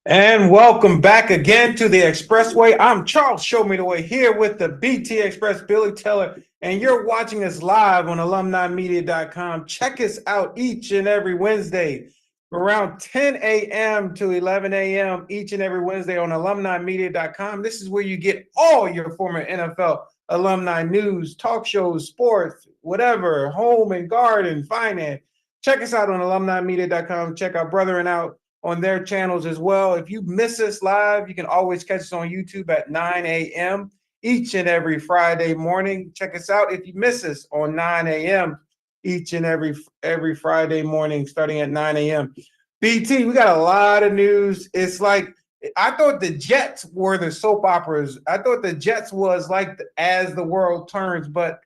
And welcome back again to the Expressway. I'm Charles Show Me the Way here with the BT Express Billy Teller, and you're watching us live on alumnimedia.com. Check us out each and every Wednesday around 10 a.m. to 11 a.m. each and every Wednesday on alumnimedia.com. This is where you get all your former NFL alumni news, talk shows, sports, whatever, home and garden, finance. Check us out on alumnimedia.com. Check our brethren out on their channels as well. If you miss us live, you can always catch us on YouTube at 9 a.m. each and every Friday morning. Check us out if you miss us on 9 a.m. each and every Friday morning, starting at 9 a.m. BT, we got a lot of news. It's like I thought the Jets were the soap operas. I thought the Jets was like As the World Turns, but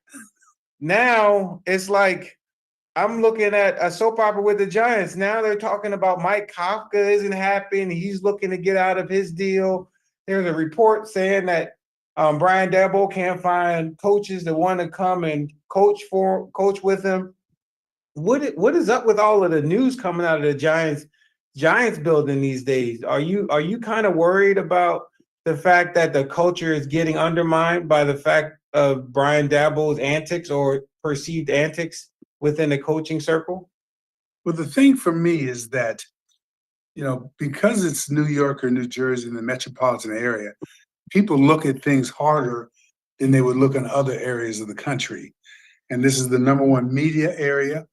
now it's like I'm looking at a soap opera with the Giants. Now they're talking about Mike Kafka isn't happy. He's looking to get out of his deal. There's a report saying that Brian Daboll can't find coaches that want to come and coach with him. What is up with all of the news coming out of the Giants building these days? Are you kind of worried about the fact that the culture is getting undermined by the fact of Brian Daboll's antics or perceived antics within the coaching circle? Well, the thing for me is that, because it's New York or New Jersey in the metropolitan area, people look at things harder than they would look in other areas of the country. And this is the number one media area.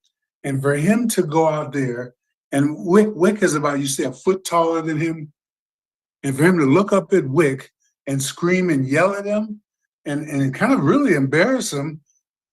And for him to go out there, and Wick is about, you say, a foot taller than him, and for him to look up at Wick and scream and yell at him and kind of really embarrass him,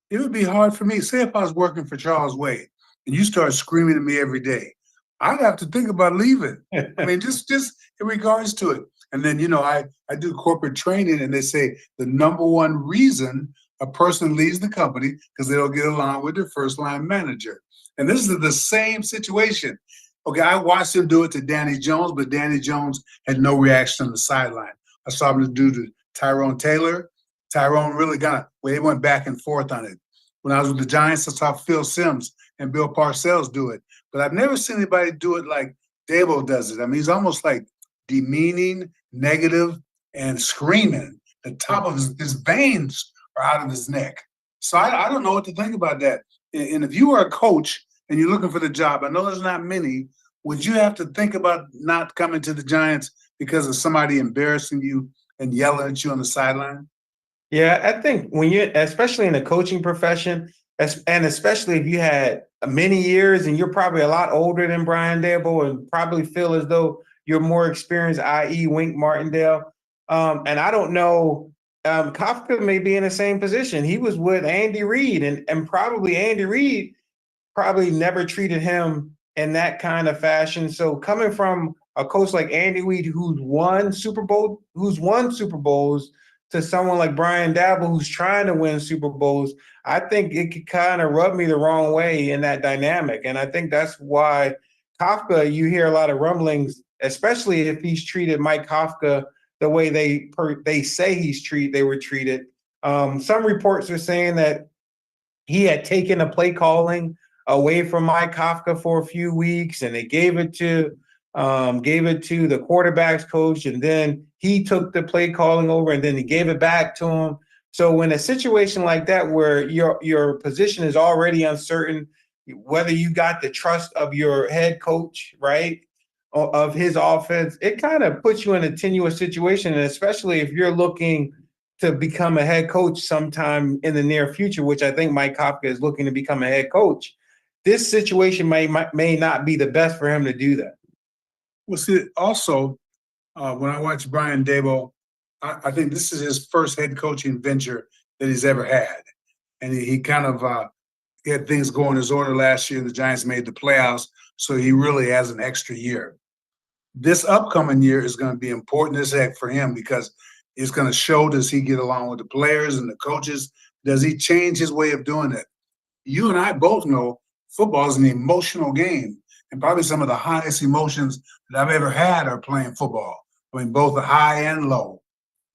it would be hard for me. Say if I was working for Charles Wade and you start screaming at me every day, I'd have to think about leaving. I mean, just in regards to it. And then, I do corporate training, and they say the number one reason a person leaves the company because they don't get along with their first line manager. And this is the same situation. Okay, I watched him do it to Danny Jones, but Danny Jones had no reaction on the sideline. I saw him do to Tyrone Taylor. Tyrone really they went back and forth on it. When I was with the Giants, I saw Phil Simms and Bill Parcells do it. But I've never seen anybody do it like Daboll does it. I mean, he's almost like demeaning, negative, and screaming. The top of his veins are out of his neck. So I don't know what to think about that. And if you are a coach and you're looking for the job, I know there's not many, would you have to think about not coming to the Giants because of somebody embarrassing you and yelling at you on the sideline? Yeah, I think when you, especially in the coaching profession, and especially if you had many years and you're probably a lot older than Brian Daboll and probably feel as though you're more experienced, i.e., Wink Martindale. And I don't know, Kafka may be in the same position. He was with Andy Reid, and probably Andy Reid probably never treated him in that kind of fashion. So coming from a coach like Andy Reid, who's won Super Bowls, to someone like Brian Daboll, who's trying to win Super Bowls, I think it could kind of rub me the wrong way in that dynamic. And I think that's why Kafka, you hear a lot of rumblings, especially if he's treated Mike Kafka the way they say they were treated. Some reports are saying that he had taken the play calling away from Mike Kafka for a few weeks, and they gave it to the quarterback's coach, and then he took the play calling over, and then he gave it back to him. So in a situation like that, where your position is already uncertain, whether you got the trust of your head coach, right, of his offense, it kind of puts you in a tenuous situation, and especially if you're looking to become a head coach sometime in the near future, which I think Mike Kafka is looking to become a head coach. This situation may not be the best for him to do that. Well, see, also, when I watch Brian Daboll, I think this is his first head coaching venture that he's ever had. And he kind of had things going his order last year. The Giants made the playoffs, so he really has an extra year. This upcoming year is going to be important as heck for him because it's going to show, does he get along with the players and the coaches? Does he change his way of doing it? You and I both know football is an emotional game, and probably some of the highest emotions that I've ever had are playing football. I mean, both the high and low.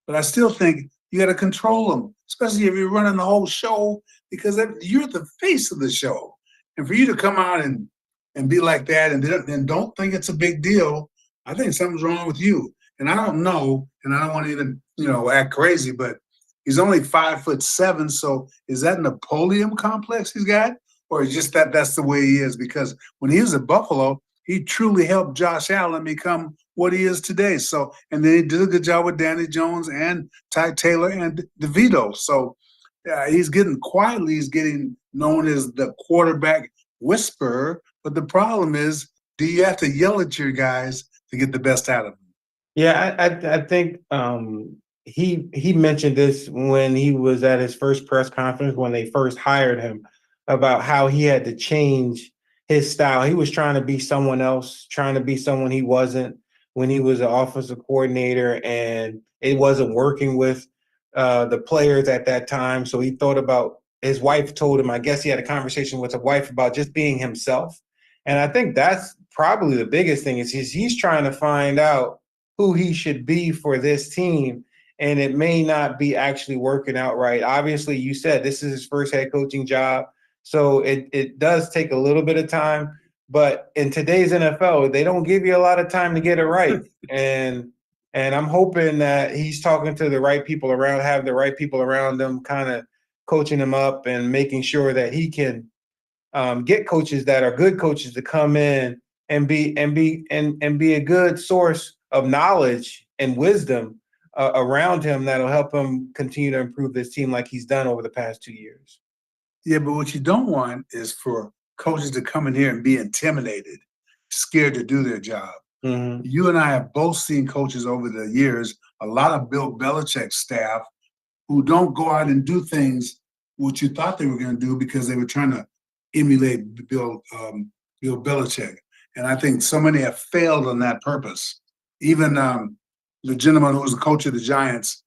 But I still think you got to control them, especially if you're running the whole show, because you're the face of the show. And for you to come out and be like that and don't think it's a big deal, I think something's wrong with you. And I don't know, and I don't want to even, act crazy, but he's only 5'7". So is that Napoleon complex he's got? Or is just that's the way he is? Because when he was at Buffalo, he truly helped Josh Allen become what he is today. So, and then he did a good job with Danny Jones and Ty Taylor and DeVito. So he's he's getting known as the quarterback whisperer. But the problem is, do you have to yell at your guys to get the best out of them? Yeah, I think he mentioned this when he was at his first press conference when they first hired him about how he had to change his style. He was trying to be someone else, trying to be someone he wasn't when he was an offensive coordinator, and it wasn't working with the players at that time. So he thought about his wife told him, I guess he had a conversation with his wife about just being himself. And I think that's probably the biggest thing is he's trying to find out who he should be for this team. And it may not be actually working out right. Obviously, you said this is his first head coaching job. So it does take a little bit of time. But in today's NFL, they don't give you a lot of time to get it right. And I'm hoping that he's talking to the right people around, have the right people around him, kind of coaching him up and making sure that he can get coaches that are good coaches to come in and be a good source of knowledge and wisdom around him that'll help him continue to improve this team like he's done over the past 2 years. Yeah, but what you don't want is for coaches to come in here and be intimidated, scared to do their job. Mm-hmm. You and I have both seen coaches over the years, a lot of Bill Belichick staff who don't go out and do things what you thought they were going to do because they were trying to emulate Bill Belichick. And I think so many have failed on that purpose. Even the gentleman who was the coach of the Giants,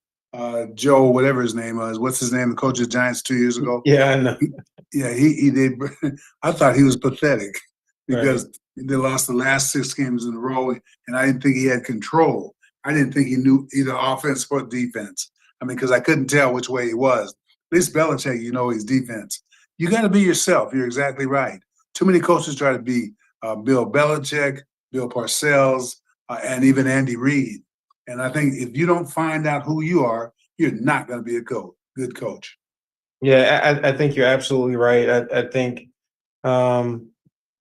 Joe, whatever his name was, what's his name, the coach of the Giants 2 years ago? Yeah, I know. He did. I thought he was pathetic because Right. they lost the last 6 games in a row, and I didn't think he had control. I didn't think he knew either offense or defense. I mean, because I couldn't tell which way he was. At least Belichick, he's defense. You got to be yourself. You're exactly right. Too many coaches try to be Bill Belichick, Bill Parcells, and even Andy Reid. And I think if you don't find out who you are, you're not going to be a good coach. Yeah, I think you're absolutely right. I think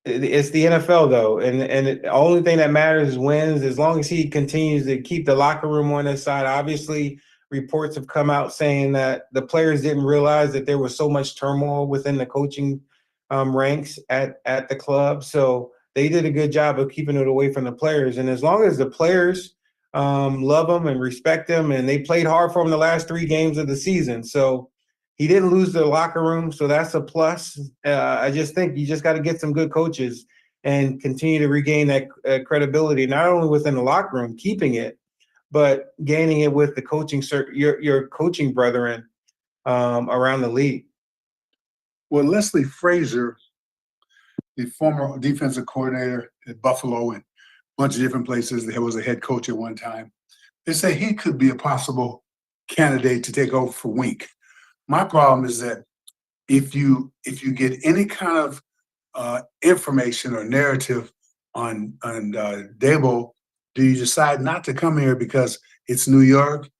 it's the NFL though, and the only thing that matters is wins. As long as he continues to keep the locker room on his side. Obviously, reports have come out saying that the players didn't realize that there was so much turmoil within the coaching ranks at the club. So they did a good job of keeping it away from the players. And as long as the players love him and respect him, and they played hard for him the last 3 games of the season, so he didn't lose the locker room, so that's a plus. I just think you just got to get some good coaches and continue to regain that credibility, not only within the locker room, keeping it, but gaining it with the coaching your coaching brethren around the league. Well, Leslie Frazier, the former defensive coordinator at Buffalo and a bunch of different places, he was a head coach at one time. They say he could be a possible candidate to take over for Wink. My problem is that if you get any kind of information or narrative on Dabo, do you decide not to come here because it's New York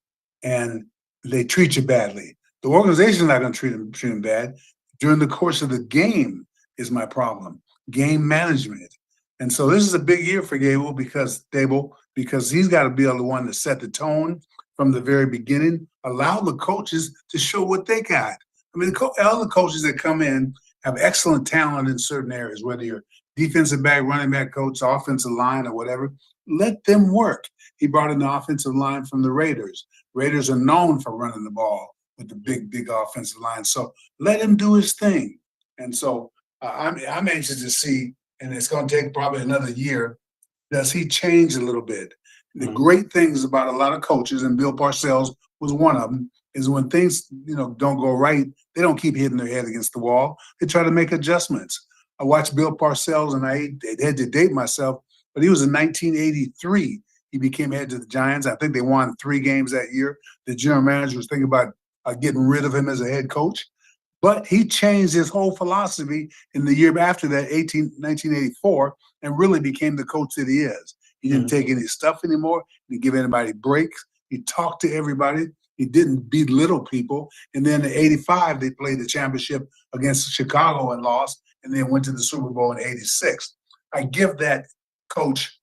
and they treat you badly? The organization's not going to treat him bad. During the course of the game is my problem. Game management. And so this is a big year for Dabo because he's got to be the one to set the tone from the very beginning, allow the coaches to show what they got. I mean, all the coaches that come in have excellent talent in certain areas, whether you're defensive back, running back coach, offensive line, or whatever. Let them work. He brought in the offensive line from the Raiders. Raiders are known for running the ball with the big offensive line. So let him do his thing. And so I'm anxious to see, and it's going to take probably another year, does he change a little bit? The great things about a lot of coaches, and Bill Parcells was one of them, is when things don't go right, they don't keep hitting their head against the wall. They try to make adjustments. I watched Bill Parcells, and I had to date myself, but he was in 1983. He became head of the Giants. I think they won 3 games that year. The general manager was thinking about getting rid of him as a head coach. But he changed his whole philosophy in the year after that, 1984, and really became the coach that he is. He didn't take any stuff anymore. He didn't give anybody breaks. He talked to everybody. He didn't belittle people. And then in '85, they played the championship against Chicago and lost, and then went to the Super Bowl in '86. I give that coach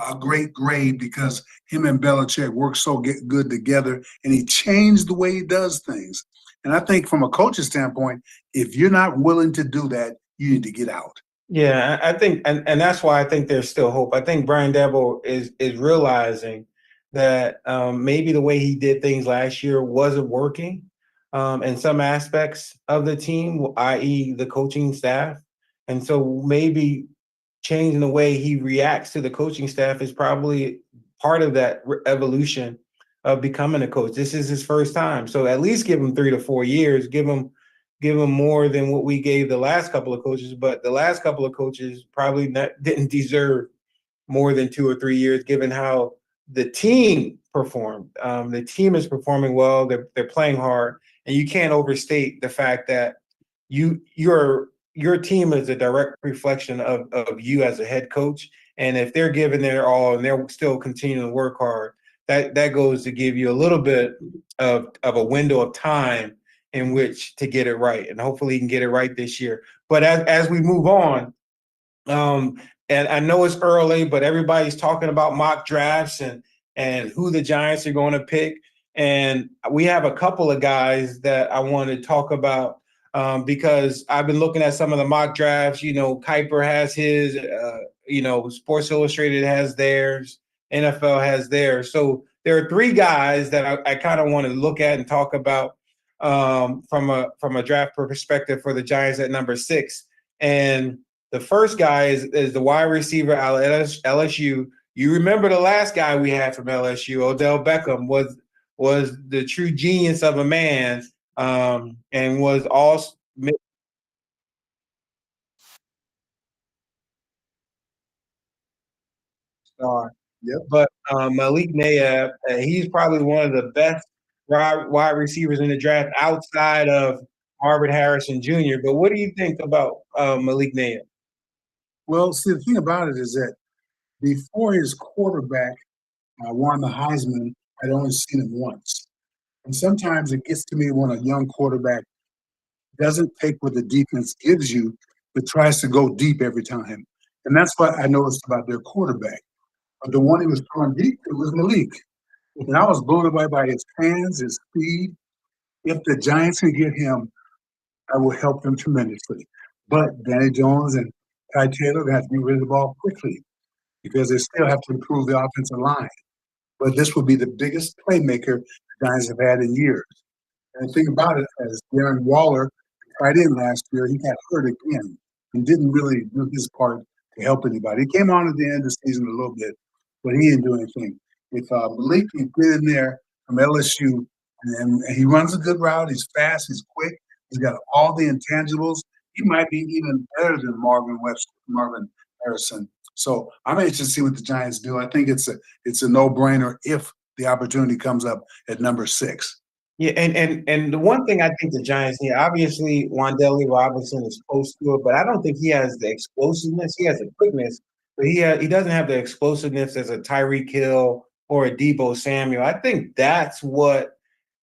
a great grade because him and Belichick work so good together, and he changed the way he does things. And I think from a coach's standpoint, if you're not willing to do that, you need to get out. Yeah, I think, and that's why I think there's still hope. I think Brian Debo is realizing that maybe the way he did things last year wasn't working in some aspects of the team, i.e., the coaching staff, and so maybe changing the way he reacts to the coaching staff is probably part of that evolution of becoming a coach. This is his first time, so at least give him 3 to 4 years. Give him more than what we gave the last couple of coaches, but the last couple of coaches probably didn't deserve more than 2 or 3 years, given how the team performed. The team is performing well. They're playing hard, and you can't overstate the fact that your team is a direct reflection of you as a head coach. And if they're giving their all and they're still continuing to work hard, that goes to give you a little bit of a window of time in which to get it right. And hopefully he can get it right this year. But as we move on, and I know it's early, but everybody's talking about mock drafts and who the Giants are going to pick. And we have a couple of guys that I want to talk about because I've been looking at some of the mock drafts. You know, Kuiper has his, Sports Illustrated has theirs, NFL has theirs. So there are three guys that I kind of want to look at and talk about from a draft perspective for the Giants at number 6. And the first guy is the wide receiver out of LSU. You remember the last guy we had from LSU, Odell Beckham, was the true genius of a man, and was all star. Yep. But Malik Nayab, he's probably one of the best wide receivers in the draft outside of Marvin Harrison Jr. But what do you think about Malik Nayab? Well, see, the thing about it is that before his quarterback won the Heisman, I'd only seen him once. And sometimes it gets to me when a young quarterback doesn't take what the defense gives you, but tries to go deep every time. And that's what I noticed about their quarterback. But the one he was throwing deep to was Malik. And I was blown away by his hands, his speed. If the Giants can get him, I will help them tremendously. But Danny Jones and Ty Taylor have to get rid of the ball quickly because they still have to improve the offensive line. But this will be the biggest playmaker the Giants have had in years. And the thing about it, as Darren Waller tried in last year, he got hurt again and didn't really do his part to help anybody. He came on at the end of the season a little bit, but he didn't do anything. If Malik can get in there from LSU, and he runs a good route, he's fast, he's quick, he's got all the intangibles. He might be even better than Marvin Harrison. So I'm anxious to see what the Giants do. I think it's a no-brainer if the opportunity comes up at number 6. Yeah, and the one thing I think the Giants need, obviously Wan'Dale Robinson is close to it, but I don't think he has the explosiveness. He has the quickness, but he doesn't have the explosiveness as a Tyreek Hill or a Deebo Samuel. I think that's what,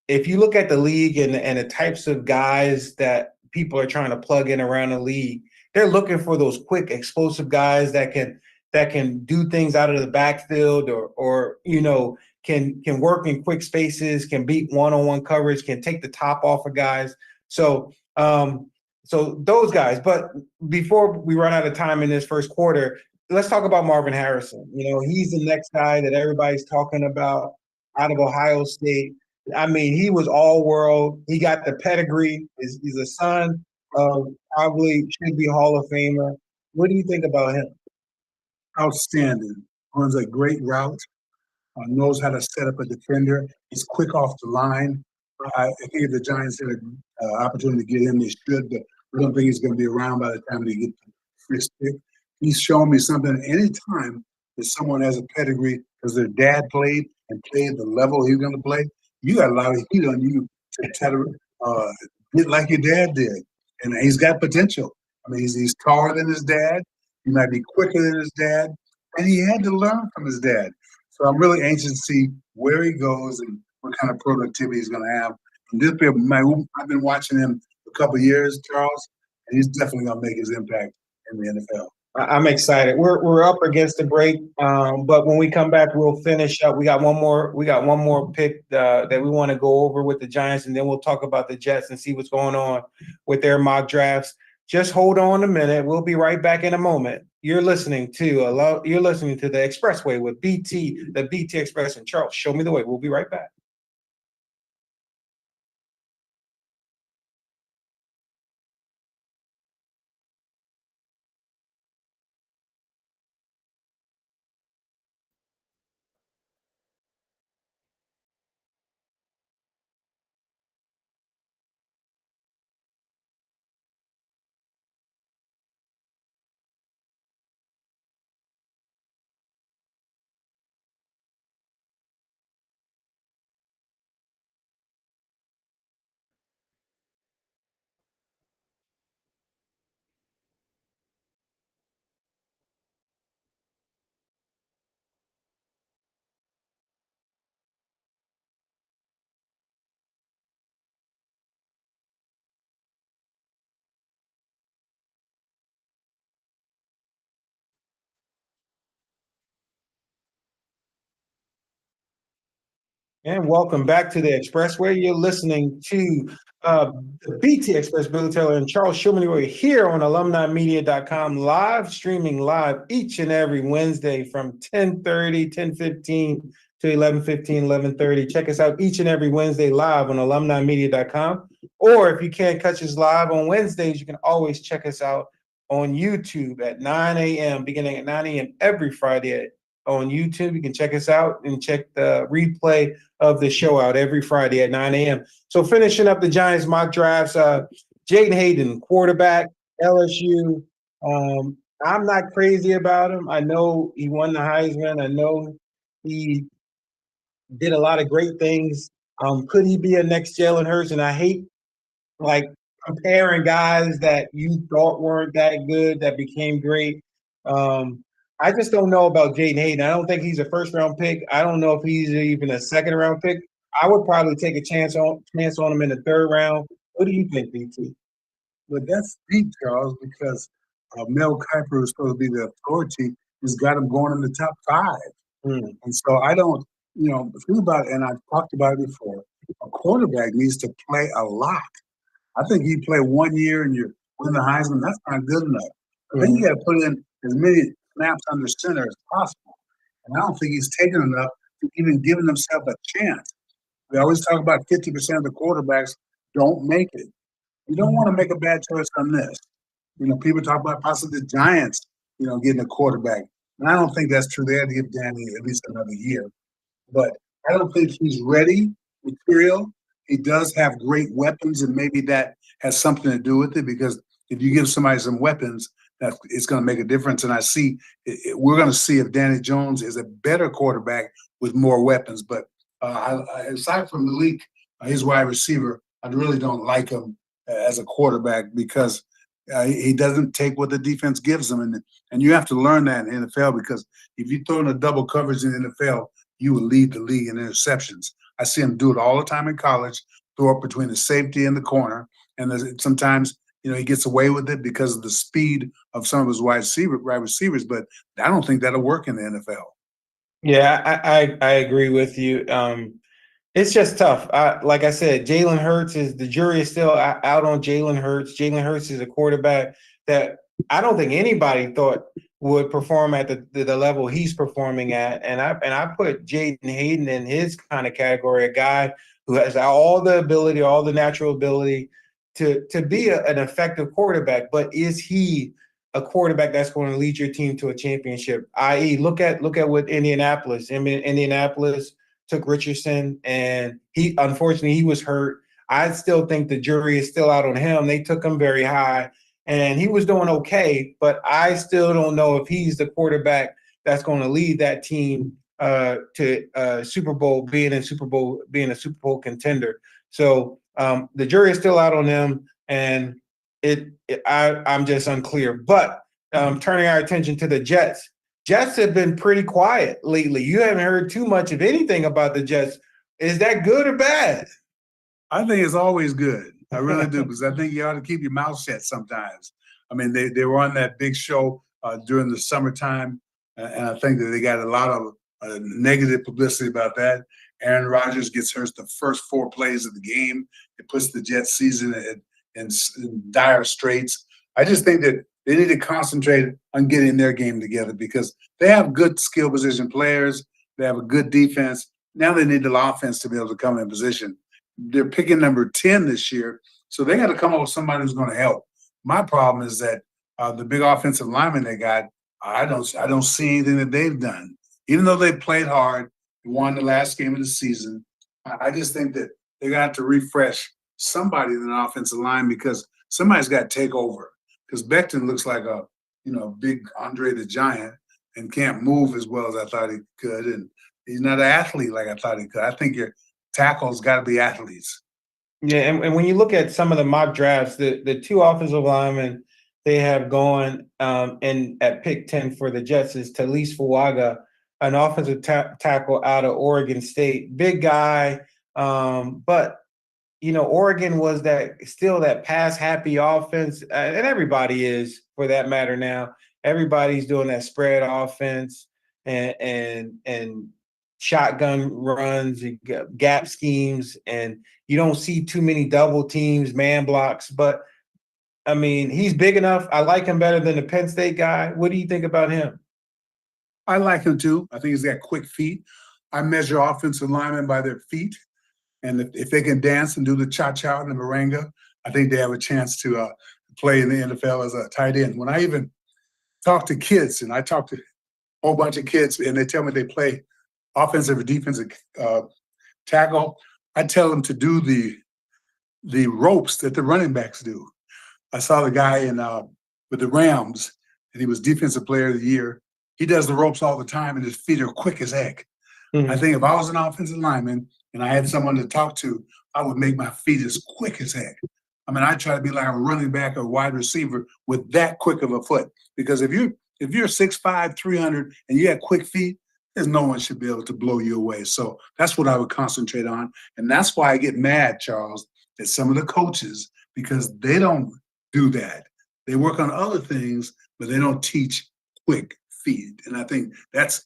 if you look at the league and the types of guys that people are trying to plug in around the league, they're looking for those quick, explosive guys that can do things out of the backfield or can work in quick spaces, can beat one-on-one coverage, can take the top off of guys. So those guys. But before we run out of time in this first quarter, let's talk about Marvin Harrison. He's the next guy that everybody's talking about out of Ohio State. I mean, he was all world. He got the pedigree. He's a son of probably should be Hall of Famer. What do you think about him? Outstanding. Runs a great route. Knows how to set up a defender. He's quick off the line. I think if the Giants had an opportunity to get him, they should, but I don't think he's going to be around by the time they get the first pick. He's shown me something. Any time that someone has a pedigree because their dad played and played the level he's going to play, you got a lot of heat on you to try to get like your dad did. And he's got potential. I mean, he's taller than his dad. He might be quicker than his dad. and he had to learn from his dad. So I'm really anxious to see where he goes and what kind of productivity he's going to have. And this year, I've been watching him a couple of years, Charles, and he's definitely going to make his impact in the NFL. I'm excited. We're up against the break, but when we come back, we'll finish up. We got one more. We got one more pick that we want to go over with the Giants, and then we'll talk about the Jets and see what's going on with their mock drafts. Just hold on a minute. We'll be right back in a moment. You're listening to the Expressway with the BT Express, and Charles. Show me the way. We'll be right back. And welcome back to the Expressway. You're listening to the BT Express, Billy Taylor and Charles Shumanway here on alumnimedia.com, live streaming live each and every Wednesday from 10:30, 10:15 to 11:15, 11:30. Check us out each and every Wednesday live on alumnimedia.com. Or if you can't catch us live on Wednesdays, you can always check us out on YouTube at 9 a.m., beginning at 9 a.m. every Friday on YouTube. You can check us out and check the replay of the show out every Friday at 9 a.m. So finishing up the Giants mock drafts, Jaden Hayden, quarterback, LSU. I'm not crazy about him. I know he won the Heisman. I know he did a lot of great things. Could he be a next Jalen Hurts? And I hate like comparing guys that you thought weren't that good that became great. I just don't know about Jaden Hayden. I don't think he's a first round pick. I don't know if he's even a second round pick. I would probably take a chance on him in the third round. What do you think, BT? But that's deep, Charles, because Mel Kiper, who's supposed to be the authority, has got him going in the top 5. And so I don't, think about it, and I've talked about it before. A quarterback needs to play a lot. I think you play 1 year and you win the Heisman, that's not good enough. I think you got to put in as many snaps under center as possible. And I don't think he's taken enough to even giving himself a chance. We always talk about 50% of the quarterbacks don't make it. You don't want to make a bad choice on this. People talk about possibly the Giants, getting a quarterback. And I don't think that's true. They had to give Danny at least another year. But I don't think he's ready material. He does have great weapons, and maybe that has something to do with it, because if you give somebody some weapons, it's going to make a difference. And I see we're going to see if Danny Jones is a better quarterback with more weapons. But aside from Malik, his wide receiver, I really don't like him as a quarterback because he doesn't take what the defense gives him. And you have to learn that in the NFL, because if you throw in a double coverage in the NFL, you will lead the league in interceptions. I see him do it all the time in college, throw up between the safety and the corner. And sometimes, he gets away with it because of the speed of some of his wide receivers. But I don't think that'll work in the NFL. Yeah, I agree with you. It's just tough. Like I said, Jalen Hurts the jury is still out on Jalen Hurts. Jalen Hurts is a quarterback that I don't think anybody thought would perform at the level he's performing at. And I put Jaden Hayden in his kind of category, a guy who has all the ability, all the natural ability to be an effective quarterback. But is he a quarterback that's going to lead your team to a championship? I.e., look at what Indianapolis. Indianapolis took Richardson, and he was hurt. I still think the jury is still out on him. They took him very high, and he was doing okay, but I still don't know if he's the quarterback that's going to lead that team to Super Bowl, being a Super Bowl contender. So the jury is still out on him, and I'm just unclear. But turning our attention to the Jets. Jets have been pretty quiet lately. You haven't heard too much of anything about the Jets. Is that good or bad? I think it's always good. I really do, because I think you ought to keep your mouth shut sometimes. I mean, they were on that big show during the summertime, and I think that they got a lot of negative publicity about that. Aaron Rodgers gets hurt the first 4 plays of the game. It puts the Jets season in dire straits. I just think that they need to concentrate on getting their game together, because they have good skill position players. They have a good defense. Now they need the offense to be able to come in position. They're picking number 10 this year, so they got to come up with somebody who's going to help. My problem is that the big offensive lineman they got, I don't see anything that they've done. Even though they played hard, won the last game of the season, I just think that they're going to have to refresh somebody in the offensive line, because somebody's got to take over. Because Becton looks like a big Andre the Giant and can't move as well as I thought he could, and he's not an athlete like I thought he could. I think your tackles got to be athletes. Yeah, and when you look at some of the mock drafts, the 2 offensive linemen they have going in at pick 10 for the Jets is Talise Fuaga, an offensive tackle out of Oregon State. Big guy, but Oregon was still that pass-happy offense, and everybody is, for that matter now. Everybody's doing that spread offense and shotgun runs, gap schemes, and you don't see too many double teams, man blocks. But, I mean, he's big enough. I like him better than the Penn State guy. What do you think about him? I like him too. I think he's got quick feet. I measure offensive linemen by their feet. And if they can dance and do the cha-cha and the merengue, I think they have a chance to play in the NFL as a tight end. When I even talk to kids, and I talk to a whole bunch of kids, and they tell me they play offensive or defensive tackle, I tell them to do the ropes that the running backs do. I saw the guy with the Rams, and he was Defensive Player of the Year. He does the ropes all the time, and his feet are quick as heck. Mm-hmm. I think if I was an offensive lineman and I had someone to talk to, I would make my feet as quick as heck. I mean, I try to be like a running back or wide receiver with that quick of a foot. Because if you're 6'5", 300, and you have quick feet, there's no one should be able to blow you away. So that's what I would concentrate on. And that's why I get mad, Charles, at some of the coaches, because they don't do that. They work on other things, but they don't teach quick feet. And I think that's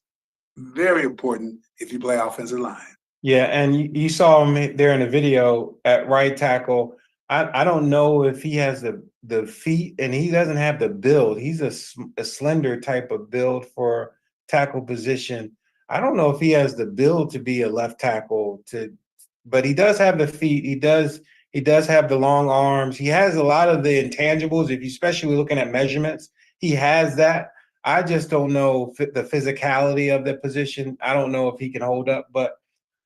very important if you play offensive line. Yeah, and you saw him there in the video at right tackle. I don't know if he has the feet, and he doesn't have the build. He's a slender type of build for tackle position. I don't know if he has the build to be a left tackle, but he does have the feet. He does have the long arms. He has a lot of the intangibles. If you especially looking at measurements, he has that. I just don't know the physicality of the position. I don't know if he can hold up, but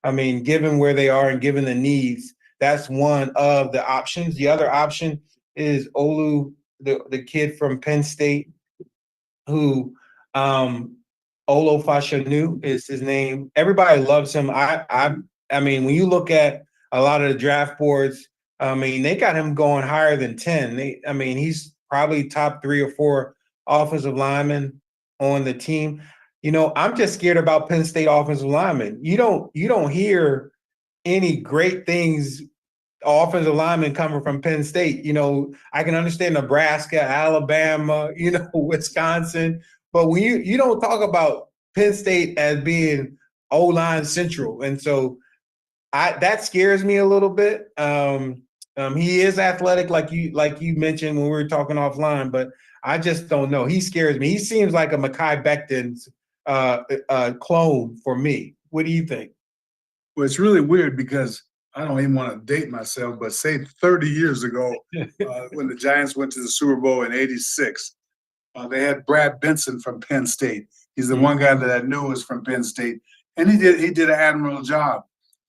I mean, given where they are and given the needs, that's one of the options. The other option is Olu, the kid from Penn State, who Olo Fashanu is his name. Everybody loves him. I mean, when you look at a lot of the draft boards, I mean, they got him going higher than 10. He's probably top 3 or 4 offensive linemen on the team. I'm just scared about Penn State offensive linemen. You don't hear any great things, offensive linemen coming from Penn State. I can understand Nebraska, Alabama, Wisconsin, but when you don't talk about Penn State as being O-line central, and so that scares me a little bit. He is athletic, like you mentioned when we were talking offline, but I just don't know. He scares me. He seems like a Mekhi Becton's clone for me. What do you think? Well, it's really weird because I don't even want to date myself, but say 30 years ago, when the Giants went to the Super Bowl in '86, they had Brad Benson from Penn State. He's the one guy that I knew was from Penn State, and he did an admirable job.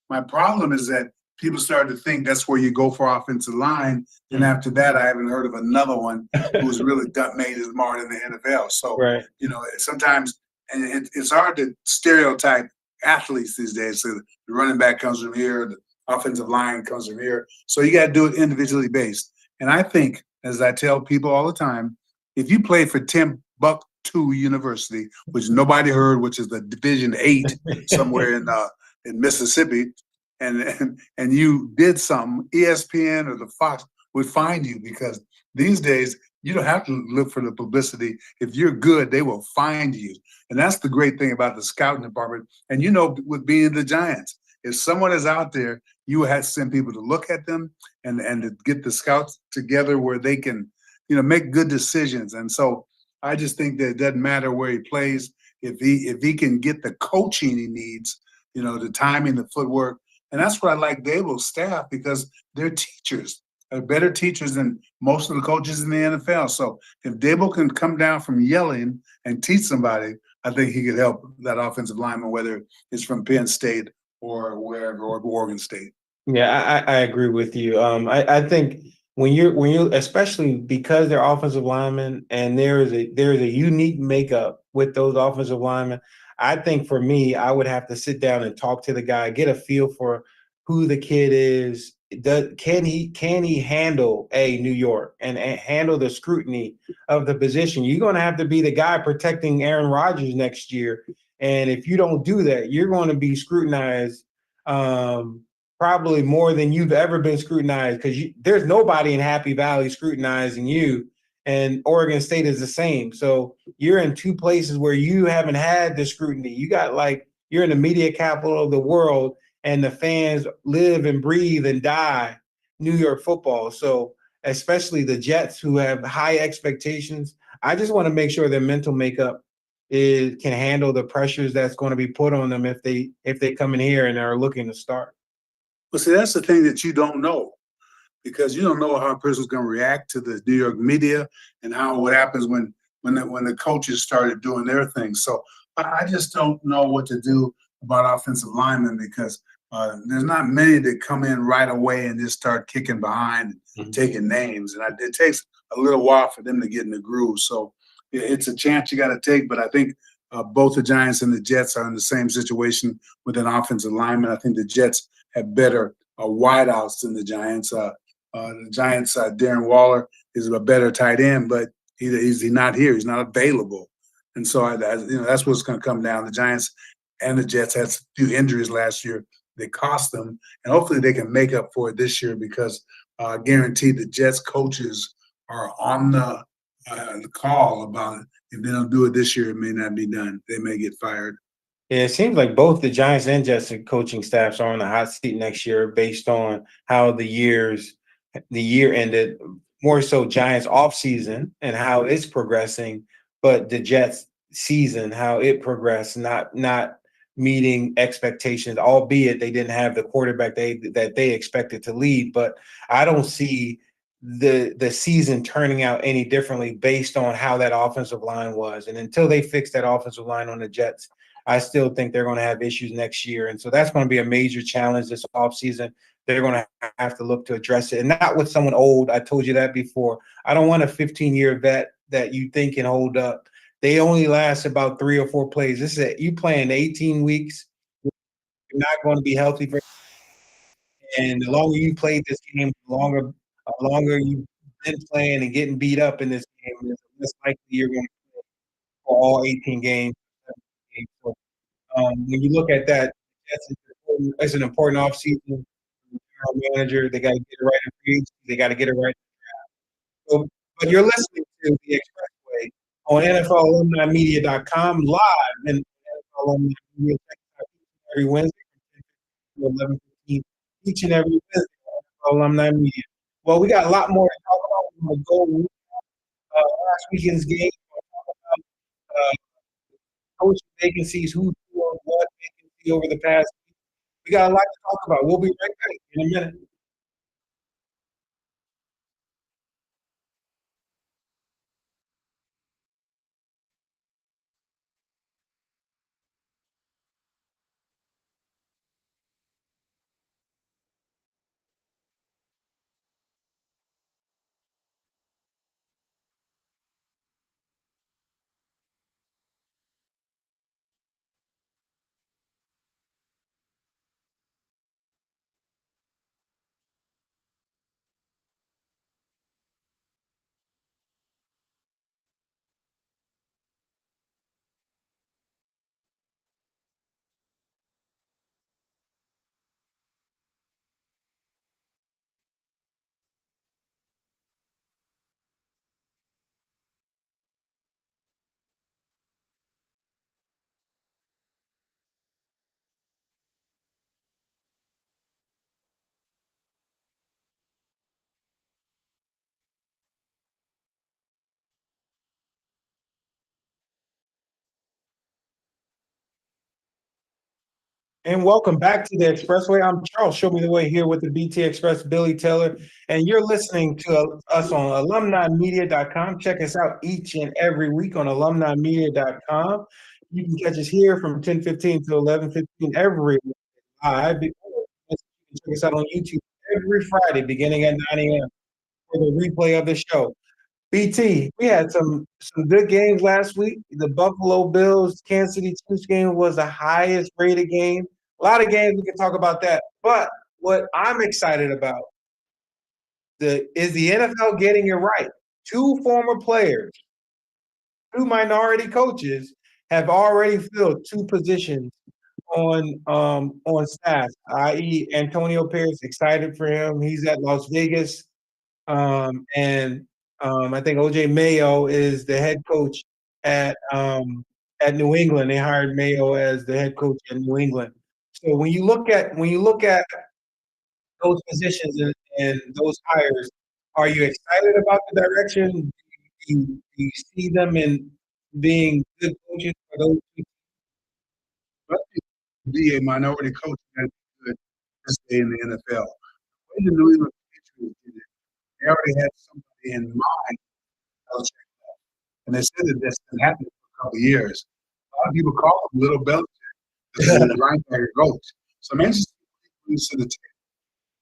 My problem is that people started to think that's where you go for offensive line, and after that, I haven't heard of another one who's really made his mark in the NFL. So, right. Sometimes and it's hard to stereotype athletes these days. So the running back comes from here, the offensive line comes from here. So you got to do it individually based. And I think, as I tell people all the time, if you play for $10 II University, which nobody heard, which is the Division 8 somewhere in Mississippi, and you did something, ESPN or the Fox would find you because these days you don't have to look for the publicity. If you're good, they will find you. And that's the great thing about the scouting department. And with being the Giants, if someone is out there, you have to send people to look at them and to get the scouts together where they can, make good decisions. And so I just think that it doesn't matter where he plays if he can get the coaching he needs, the timing, the footwork, and that's what I like Dable's staff because they're teachers, are better teachers than most of the coaches in the NFL. So if Dable can come down from yelling and teach somebody, I think he could help that offensive lineman, whether it's from Penn State or wherever, or Oregon State. Yeah, I agree with you. I think when you especially because they're offensive linemen and there is a unique makeup with those offensive linemen. I think for me, I would have to sit down and talk to the guy, get a feel for who the kid is. Can he handle New York and handle the scrutiny of the position? You're going to have to be the guy protecting Aaron Rodgers next year, and if you don't do that, you're going to be scrutinized. Probably more than you've ever been scrutinized because there's nobody in Happy Valley scrutinizing you, and Oregon State is the same. So you're in two places where you haven't had the scrutiny. You're in the media capital of the world, and the fans live and breathe and die New York football. So especially the Jets who have high expectations, I just want to make sure their mental makeup can handle the pressures that's going to be put on them if they come in here and are looking to start. Well, see, that's the thing that you don't know because you don't know how a person's going to react to the New York media and what happens when the coaches started doing their thing. So I just don't know what to do about offensive linemen because there's not many that come in right away and just start kicking behind and taking names, and it takes a little while for them to get in the groove. So it's a chance you got to take, but I think. Both the Giants and the Jets are in the same situation with an offensive lineman. I think the Jets have better wideouts than the Giants. The Giants, Darren Waller is a better tight end, but he's not here. He's not available, and so that's what's going to come down. The Giants and the Jets had a few injuries last year that cost them, and hopefully they can make up for it this year because guaranteed the Jets coaches are on the call about it. If they don't do it this year, it may not be done. They may get fired. Yeah, it seems like both the Giants and Jets coaching staffs are on the hot seat next year based on how the year ended. More so Giants off season and how it's progressing, but the Jets season, how it progressed, not meeting expectations, albeit they didn't have the quarterback that they expected to lead. But I don't see the season turning out any differently based on how that offensive line was. And until they fix that offensive line on the Jets, I still think they're going to have issues next year. And so that's going to be a major challenge this offseason. They're going to have to look to address it, and not with someone old. I told you that before. I don't want a 15-year vet that you think can hold up. They only last about 3 or 4 plays. This is it. You playing 18 weeks. You're not going to be healthy for. And the longer you played this game, the longer you've been playing and getting beat up in this game, the less likely you're going to play for all 18 games. So, when you look at that, that's an important offseason. Manager, they got to get it right in free agency. They got to get it right. So, but you're listening to the Expressway on NFLalumnimedia.com live in NFL Alumni Media every Wednesday from 10 to 11:15 each and every Wednesday on NFL Alumni Media. Well, we got a lot more to talk about. We're going to go last weekend's game. Uh, coach vacancies, who's doing what vacancy over the past week. We got a lot to talk about. We'll be right back in a minute. And welcome back to the Expressway. I'm Charles. Show me the way here with the BT Express, Billy Taylor, and you're listening to us on alumnimedia.com. Check us out each and every week on alumnimedia.com. You can catch us here from 10:15 to 11:15 every live. You can check us out on YouTube every Friday beginning at 9 a.m. for the replay of the show. BT, we had some good games last week. The Buffalo Bills Kansas City Chiefs game was the highest rated game. A lot of games we can talk about that. But what I'm excited about is the NFL getting it right. Two former players, two minority coaches have already filled two positions on staff, i.e. Antonio Pierce, excited for him. He's at Las Vegas. And I think OJ Mayo is the head coach at New England. They hired Mayo as the head coach in New England. So when you look at those positions and those hires, are you excited about the direction? Do you see them in being good coaches for those two? But to be a minority coach that could stay in the NFL. When the New England Patriots did it, they already had somebody in mind. Belichick. And they said that that's been happening for a couple of years. A lot of people call him Little Belichick, the linebacker coach. So Manchester City brings to the table.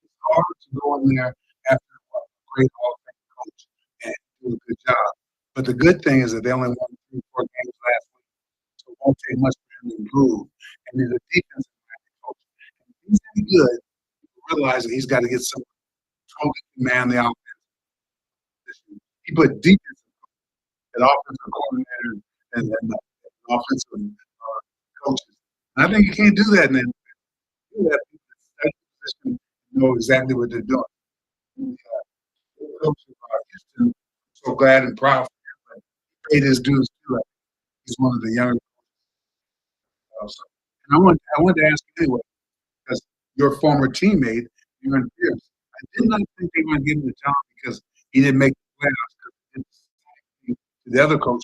It's hard to go in there after a great all-time coach and do a good job. But the good thing is that they only won 3 or 4 games last week, so it won't take much for him to improve. And he's a defensive coach. And if he's any good, you realize that he's got to get some totally man the offense. He put defense and offensive coordinator and offensive coaches. And I think you can't do that in the NFL. You have people that study the position and know exactly what they're doing. The coach of Houston, so glad and proud for him, but he paid his dues too. He's one of the younger coaches. And I wanted to ask you anyway, because your former teammate, Aaron Pierce, I did not think they were going to give him the job because he didn't make the playoffs because he did the same thing to the other coach.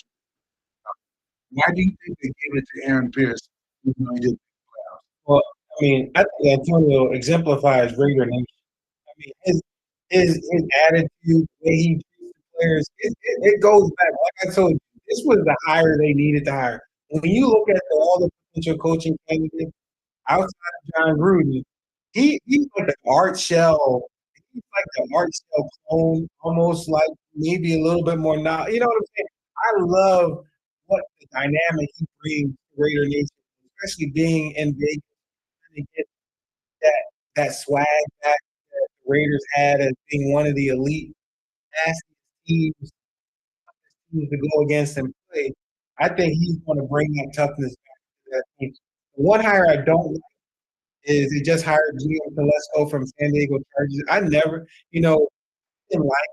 Why do you think they gave it to Aaron Pierce even though he didn't make the playoffs? Well, I mean, I think Antonio exemplifies Raider Nation. I mean, his attitude, the way he treats the players, it goes back. Like I told you, this was the hire they needed to hire. When you look at all the potential coaching candidates outside of John Gruden, he's like the art shell. He's like the art shell clone, almost like maybe a little bit more now. You know what I'm saying? I love what the dynamic he brings to Raider Nation, especially being in Vegas and get that that swag back that the Raiders had as being one of the elite nastiest teams to go against and play. I think he's going to bring that toughness back to that team. One hire I don't like is they just hired Gio Telesco from San Diego Chargers. I never, didn't like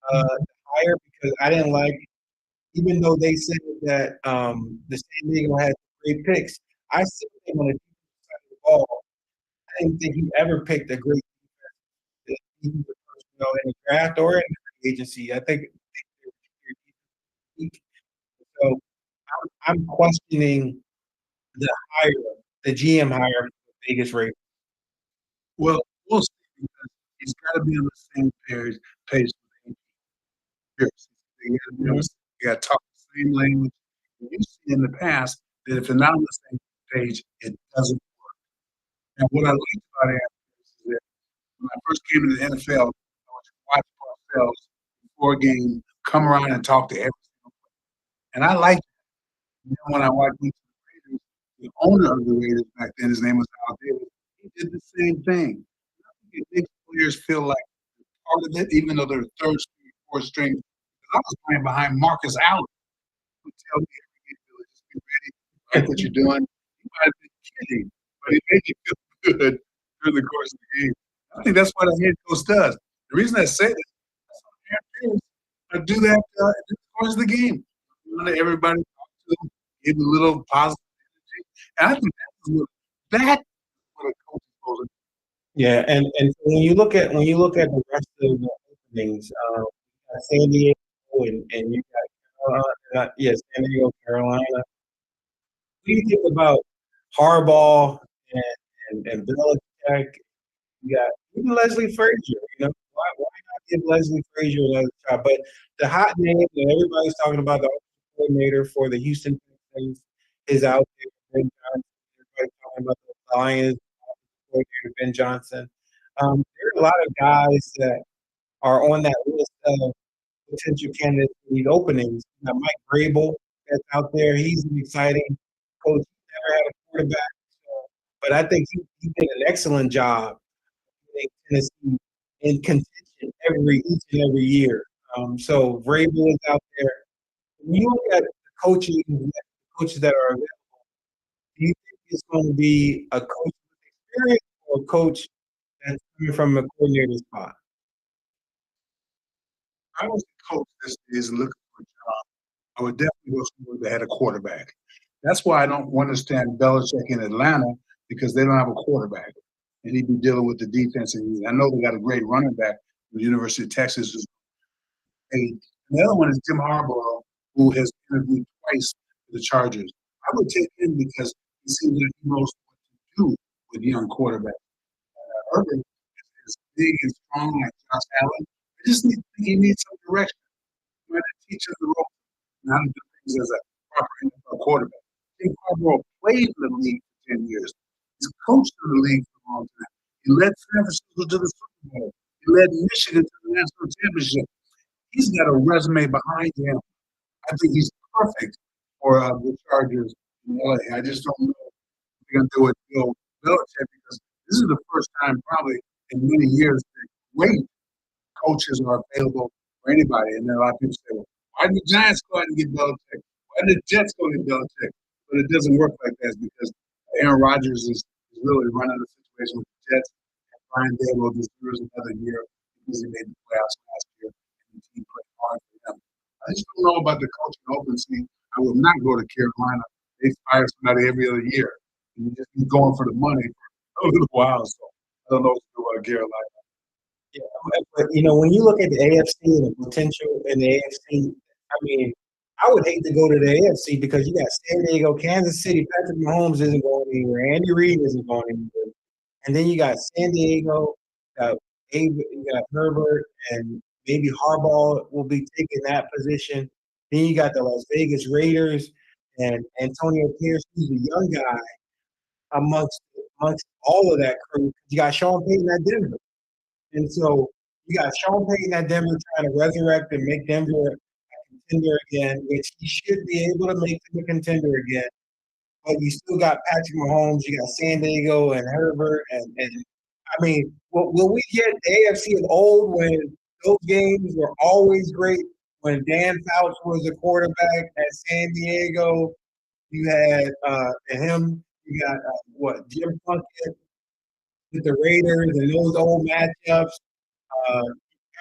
the hire because I didn't like, even though they said that the San Diego had great picks, I still think on the defensive side of the ball, I didn't think he ever picked a great defensive personnel in the draft or in the free agency. I think so. I'm questioning the hire, the GM hire for the Vegas Raiders. Well, we'll see because he's got to be on the same page with Pierce. They got to talk the same language. And you see in the past that if they're not on the same page, it doesn't work. And what I liked about Aaron Pierce is that when I first came into the NFL, I would watch Parcells before a game, come around and talk to every single player. And I liked it. And then when I watched the Raiders, the owner of the Raiders back then, his name was Al Davis, he did the same thing. I think it makes players feel like part of it, even though they're third string, fourth string. Because I was playing behind Marcus Allen, who tell me every game, Billy, just be ready. I like what you're doing. You might have been kidding, but it made you feel good during the course of the game. I think that's what a head coach does. The reason I say that, that's what Aaron Pierce do that in the course of the game. You want everybody to talk to them, give them a little positive energy. And I think that's what a coach is supposed to do. Yeah, and when you look at the rest of the openings, you got San Diego and you got San Diego, Carolina. What do you think about Harbaugh and Belichick. You got even Leslie Frazier. Why not give Leslie Frazier another shot? But the hot name that everybody's talking about, the coordinator for the Houston Texans, is out there. Ben Johnson. Everybody's talking about the Lions coordinator, Ben Johnson. There are a lot of guys that are on that list of potential candidates for these openings. You got Mike Vrabel that's out there. He's an exciting coach. He's never had a quarterback, but I think he did an excellent job getting Tennessee in contention each and every year. So Vrabel is out there. When you look at the coaches that are available, do you think it's going to be a coach with experience or a coach that's coming from a coordinator spot? I was a coach this is looking for a job. I would definitely go somewhere that had a quarterback. That's why I don't understand Belichick in Atlanta because they don't have a quarterback, and he'd be dealing with the defense. And I know they got a great running back from the University of Texas. And the other one is Jim Harbaugh, who has interviewed twice for the Chargers. I would take him because he seems like he knows what to do with young quarterbacks. Urban is big and strong like Josh Allen. I just think he needs some direction. He might teach him the ropes and how to do things as a proper NFL quarterback. Jim Harbaugh played in the league for 10 years. He's coached in the league for a long time. He led San Francisco to the Super Bowl. He led Michigan to the national championship. He's got a resume behind him. I think he's perfect for the Chargers in LA. I just don't know if they're going to do it Bill Belichick because this is the first time probably in many years that great coaches are available for anybody. And then a lot of people say, well, why did the Giants go out and get Belichick? Why did the Jets go and get Belichick? But it doesn't work like that because Aaron Rodgers is really running the situation with the Jets. And Brian Dable deserves another year because he made the playoffs last year and the team played hard for them. I just don't know about the coaching open scene. I will not go to Carolina. They fire somebody every other year. And you just be going for the money for a little while. So I don't know what to do about Carolina. Yeah, but when you look at the AFC and the potential in the AFC, I mean, I would hate to go to the AFC because you got San Diego, Kansas City, Patrick Mahomes isn't going anywhere, Andy Reid isn't going anywhere, and then you got San Diego, you got Herbert, and maybe Harbaugh will be taking that position. Then you got the Las Vegas Raiders and Antonio Pierce, who's a young guy amongst all of that crew. You got Sean Payton at Denver. And so you got Sean Payton at Denver trying to resurrect and make Denver a contender again, which he should be able to make them a contender again. But you still got Patrick Mahomes, you got San Diego and Herbert, and I mean, will we get the AFC of old when those games were always great? When Dan Fouts was the quarterback at San Diego, you had him. You got Jim Plunkett with the Raiders and those old matchups. I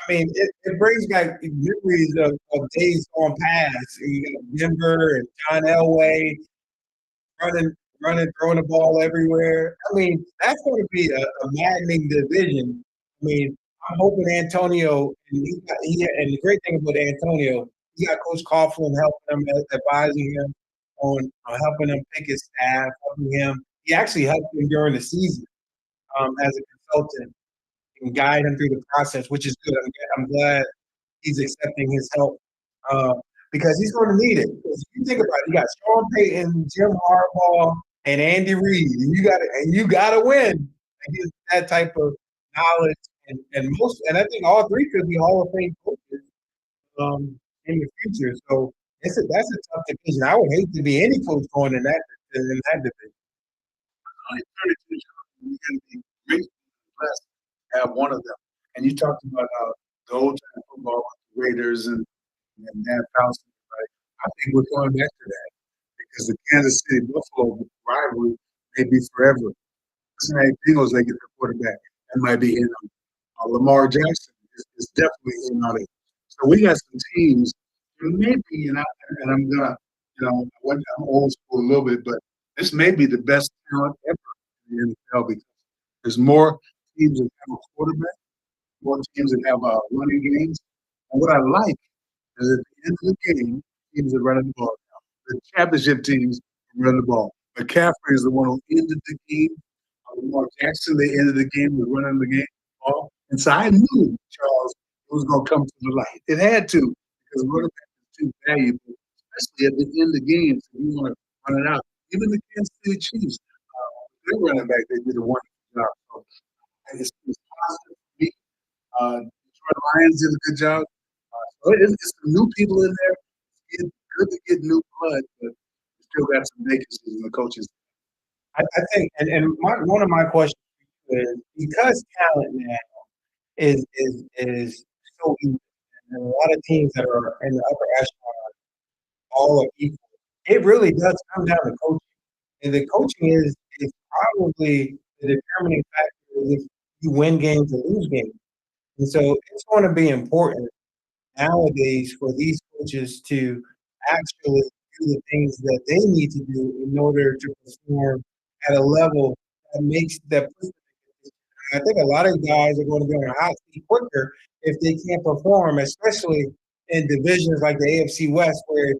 mean, it brings back memories of days gone past. You got Denver and John Elway running, throwing the ball everywhere. I mean, that's going to be a maddening division. I mean, I'm hoping Antonio, and the great thing about Antonio, he got Coach Coughlin helping him, advising him on helping him pick his staff, helping him. He actually helped him during the season as a consultant and guide him through the process, which is good. I'm glad he's accepting his help because he's going to need it. Because if you think about it, you got Sean Payton, Jim Harbaugh, and Andy Reid, and you got to win against that type of knowledge. And I think all three could be Hall of Fame coaches in the future. So that's a tough division. I would hate to be any coach going in that division. Only 32 you're going to be great blessed to have one of them. And you talked about the old time football with the Raiders and Dan Fouts. Right? I think we're going back to that because the Kansas City Buffalo rivalry may be forever. Cincinnati Bengals, they get the quarterback. That might be in Lamar Jackson is definitely in on it. So we got some teams, maybe, and I'm gonna, I'm old school a little bit, but this may be the best talent ever in the NFL because there's more teams that have a quarterback, more teams that have running games. And what I like is at the end of the game, teams are running the ball. The championship teams run the ball. McCaffrey is the one who ended the game. Lamar Jackson, they ended the game with running the game ball. And so I knew Charles was going to come to the light. It had to because running back is too valuable, especially at the end of games. If you want to run it out. Even the Kansas City Chiefs, their running back, they did a wonderful job. So it's positive for me. Detroit Lions did a good job. It's some new people in there. It's good to get new blood, but we still got some vacancies in the coaches. I think, one of my questions is because talent now is so equal, and a lot of teams that are in the upper echelon all are equal. It really does come down to coaching, and the coaching is probably the determining factor if you win games or lose games. And so it's going to be important nowadays for these coaches to actually do the things that they need to do in order to perform at a level that makes that puts them in position. I think a lot of guys are going to be on a hot seat quicker if they can't perform, especially in divisions like the AFC West, where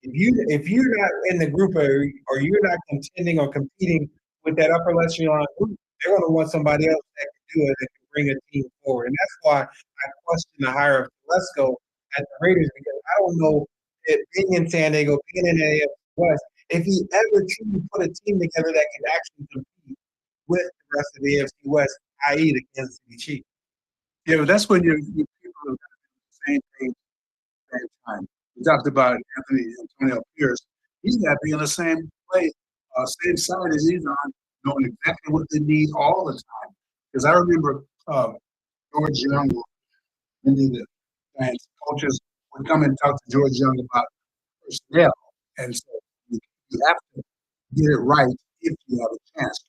if you're not in the group or you're not contending or competing with that upper echelon group, they're going to want somebody else that can do it and can bring a team forward. And that's why I question the hire of Telesco at the Raiders because I don't know if being in San Diego, being in the AFC West, if he ever truly put a team together that can actually compete with the rest of the AFC West, i.e., the Kansas City Chiefs. Yeah, but that's when you people are the same page at the same time. We talked about Antonio Pierce. He's got to be in the same place, same side as he's on, knowing exactly what they need all the time. Because I remember George Young, many of the Giants coaches would come and talk to George Young about personnel. And so you have to get it right if you have a chance.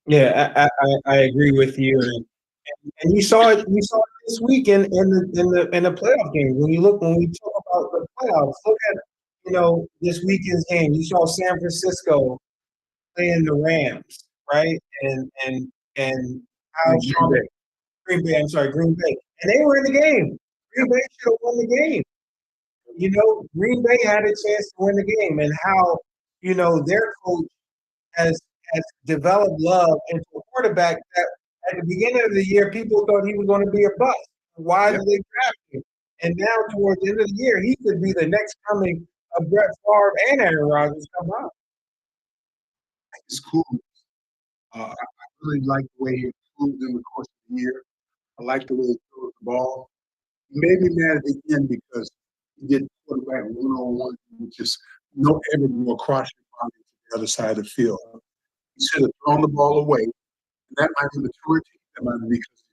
Yeah, I agree with you, and you saw it. You saw it this week in the playoff game. When we talk about the playoffs, look at this weekend's game. You saw San Francisco playing the Rams, right? And how Green Bay. I'm sorry, Green Bay, and they were in the game. Green Bay should have won the game. Green Bay had a chance to win the game, and how their coach has developed love into a quarterback that at the beginning of the year people thought he was going to be a bust. Why did they draft him? And now towards the end of the year, he could be the next coming of Brett Favre and Aaron Rodgers come out. It's cool. I really like the way he improved in the course of the year. I like the way he throws the ball. He made me mad at the end because he did quarterback one-on-one, just no ever go across your body to the other side of the field. He should have thrown the ball away. And that might be maturity. That might be because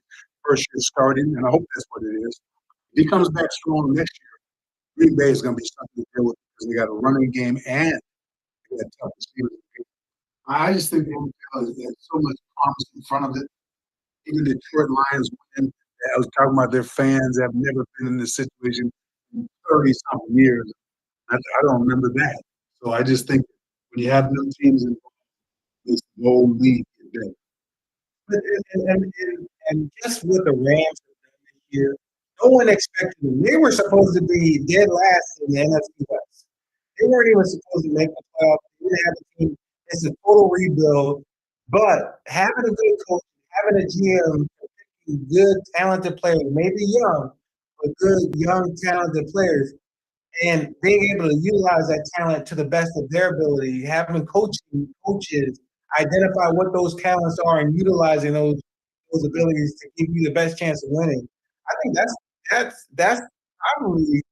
first year starting, and I hope that's what it is. If he comes back strong next year, Green Bay is going to be something to deal with because they got a running game and they got tough receivers. I just think there's so much promise in front of it. Even the Detroit Lions win. I was talking about their fans have never been in this situation in 30-something years. I don't remember that. So I just think when you have new teams involved, this whole league get better. And just with the Rams this year, no one expected them. They were supposed to be dead last in the NFC West. They weren't even supposed to make the playoffs. They didn't have a team. It's a total rebuild. But having a good coach, having a GM, picking good, talented players, maybe young, but good, young, talented players, and being able to utilize that talent to the best of their ability, having coaches identify what those talents are and utilizing those abilities to give you the best chance of winning. I think that's probably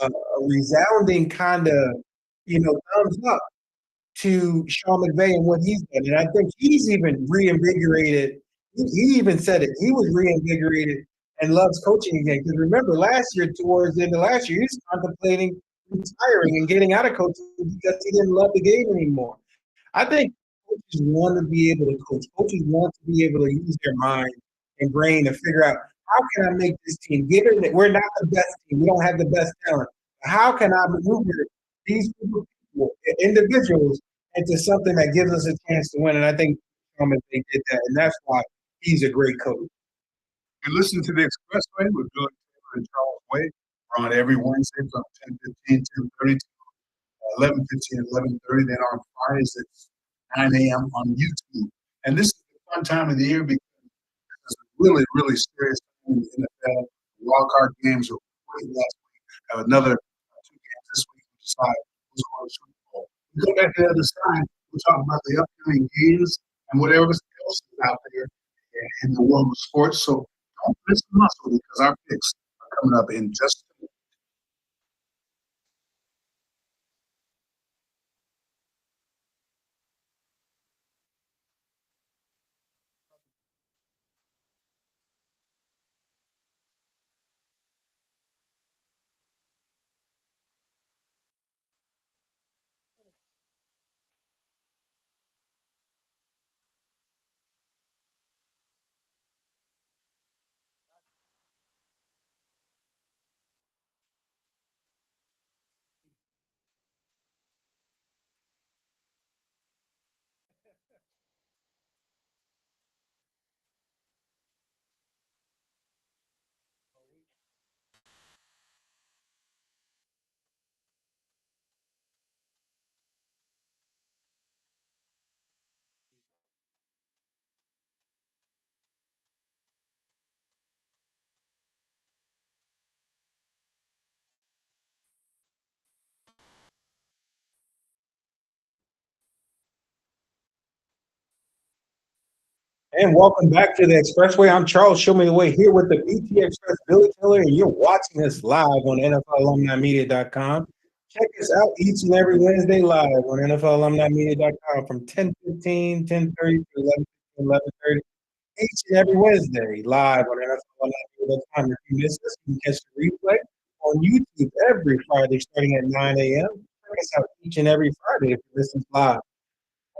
a resounding kind of thumbs up to Sean McVay and what he's done. And I think he's even reinvigorated. He even said it. He was reinvigorated and loves coaching again. Because remember, last year, towards the end of last year, he was contemplating retiring and getting out of coaching because he didn't love the game anymore. I think coaches want to be able to coach. Coaches want to be able to use their mind and brain to figure out how can I make this team, given that we're not the best team, we don't have the best talent. How can I maneuver these people, individuals, into something that gives us a chance to win? And I think they did that, and that's why he's a great coach. And listen to the Expressway with Billy Taylor and Charles Wade. We're on every Wednesday from 10:15, 10:30 to 11:15, 11:30. Then on Fridays at 9 a.m. on YouTube. And this is a fun time of the year because it's really, really serious time in the NFL. Wild card games are great last week. Have another two games this week to decide who's going to the Super Bowl. We go back to the other side. We'll talk about the upcoming games and whatever else is out there in the world of sports. So don't miss the muscle because our picks are coming up in just a minute. And welcome back to the Expressway. I'm Charles. Show me the way here with the BT Express Billy Tiller, and you're watching us live on NFLalumnimedia.com. Check us out each and every Wednesday live on NFLalumnimedia.com from 10:15, 10:30 to 11:30 each and every Wednesday live on NFLalumnimedia.com. If you miss us, you can catch the replay on YouTube every Friday starting at 9 a.m. Check us out each and every Friday if you listen live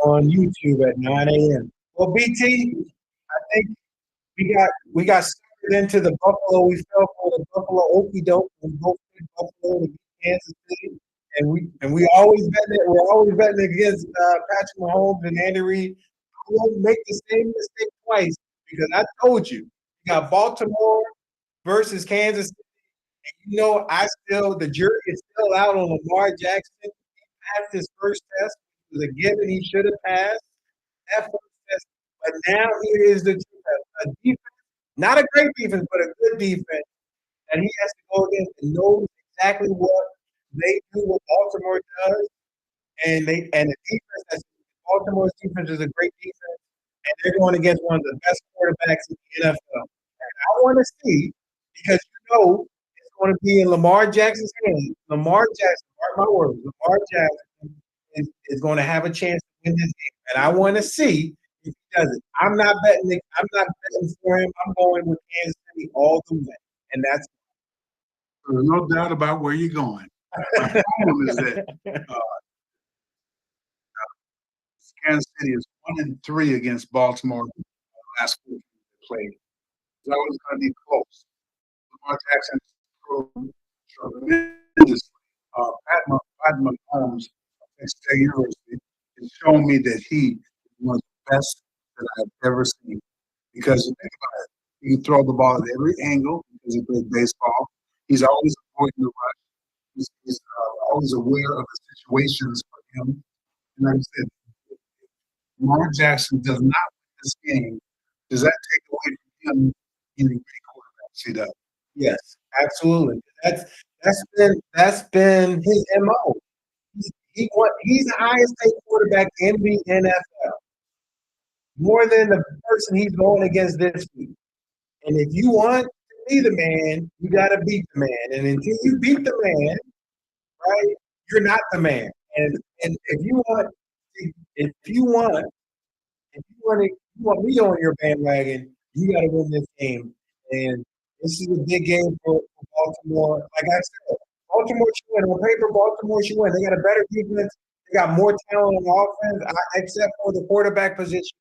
on YouTube at 9 a.m. Well, BT, I think we got suckered into the Buffalo. We fell for the Buffalo okey doke and both picked Buffalo to beat Kansas City. And we always betting it. We're always betting against Patrick Mahomes and Andy Reid. We won't make the same mistake twice because I told you, you got Baltimore versus Kansas City. And I still the jury is still out on Lamar Jackson. He passed his first test. It was a given he should have passed. That first test. But now here is the truth. A defense, not a great defense, but a good defense that he has to go against and knows exactly what they do, what Baltimore does, and the defense that's Baltimore's defense is a great defense, and they're going against one of the best quarterbacks in the NFL. And I want to see because it's going to be in Lamar Jackson's hands. Lamar Jackson, mark my words, Lamar Jackson is going to have a chance to win this game, and I want to see if he does it. I'm not betting it. I'm not betting for him. I'm going with Kansas City all the way, and that's There's no doubt about where you're going. My problem is that Kansas City is 1-3 against Baltimore last week they played. It's always going to be close. Lamar Jackson improved tremendously. Pat Mahomes of Texas State University has shown me that he is one of the best that I've ever seen. Because you think about it, he can throw the ball at every angle because he plays baseball. He's always avoiding the rush. He's always aware of the situations for him. And like I said, if Lamar Jackson does not win this game, does that take away from him being a great quarterback? See that? yes, absolutely. That's been his MO. He's the highest paid quarterback in the NFL, more than the person he's going against this week. And if you want to be the man, you got to beat the man. And until you beat the man, right, you're not the man. And if you want me on your bandwagon, you got to win this game. And this is a big game for Baltimore. Like I said, Baltimore should win. On paper, Baltimore should win. They got a better defense. They got more talent on offense, except for the quarterback position.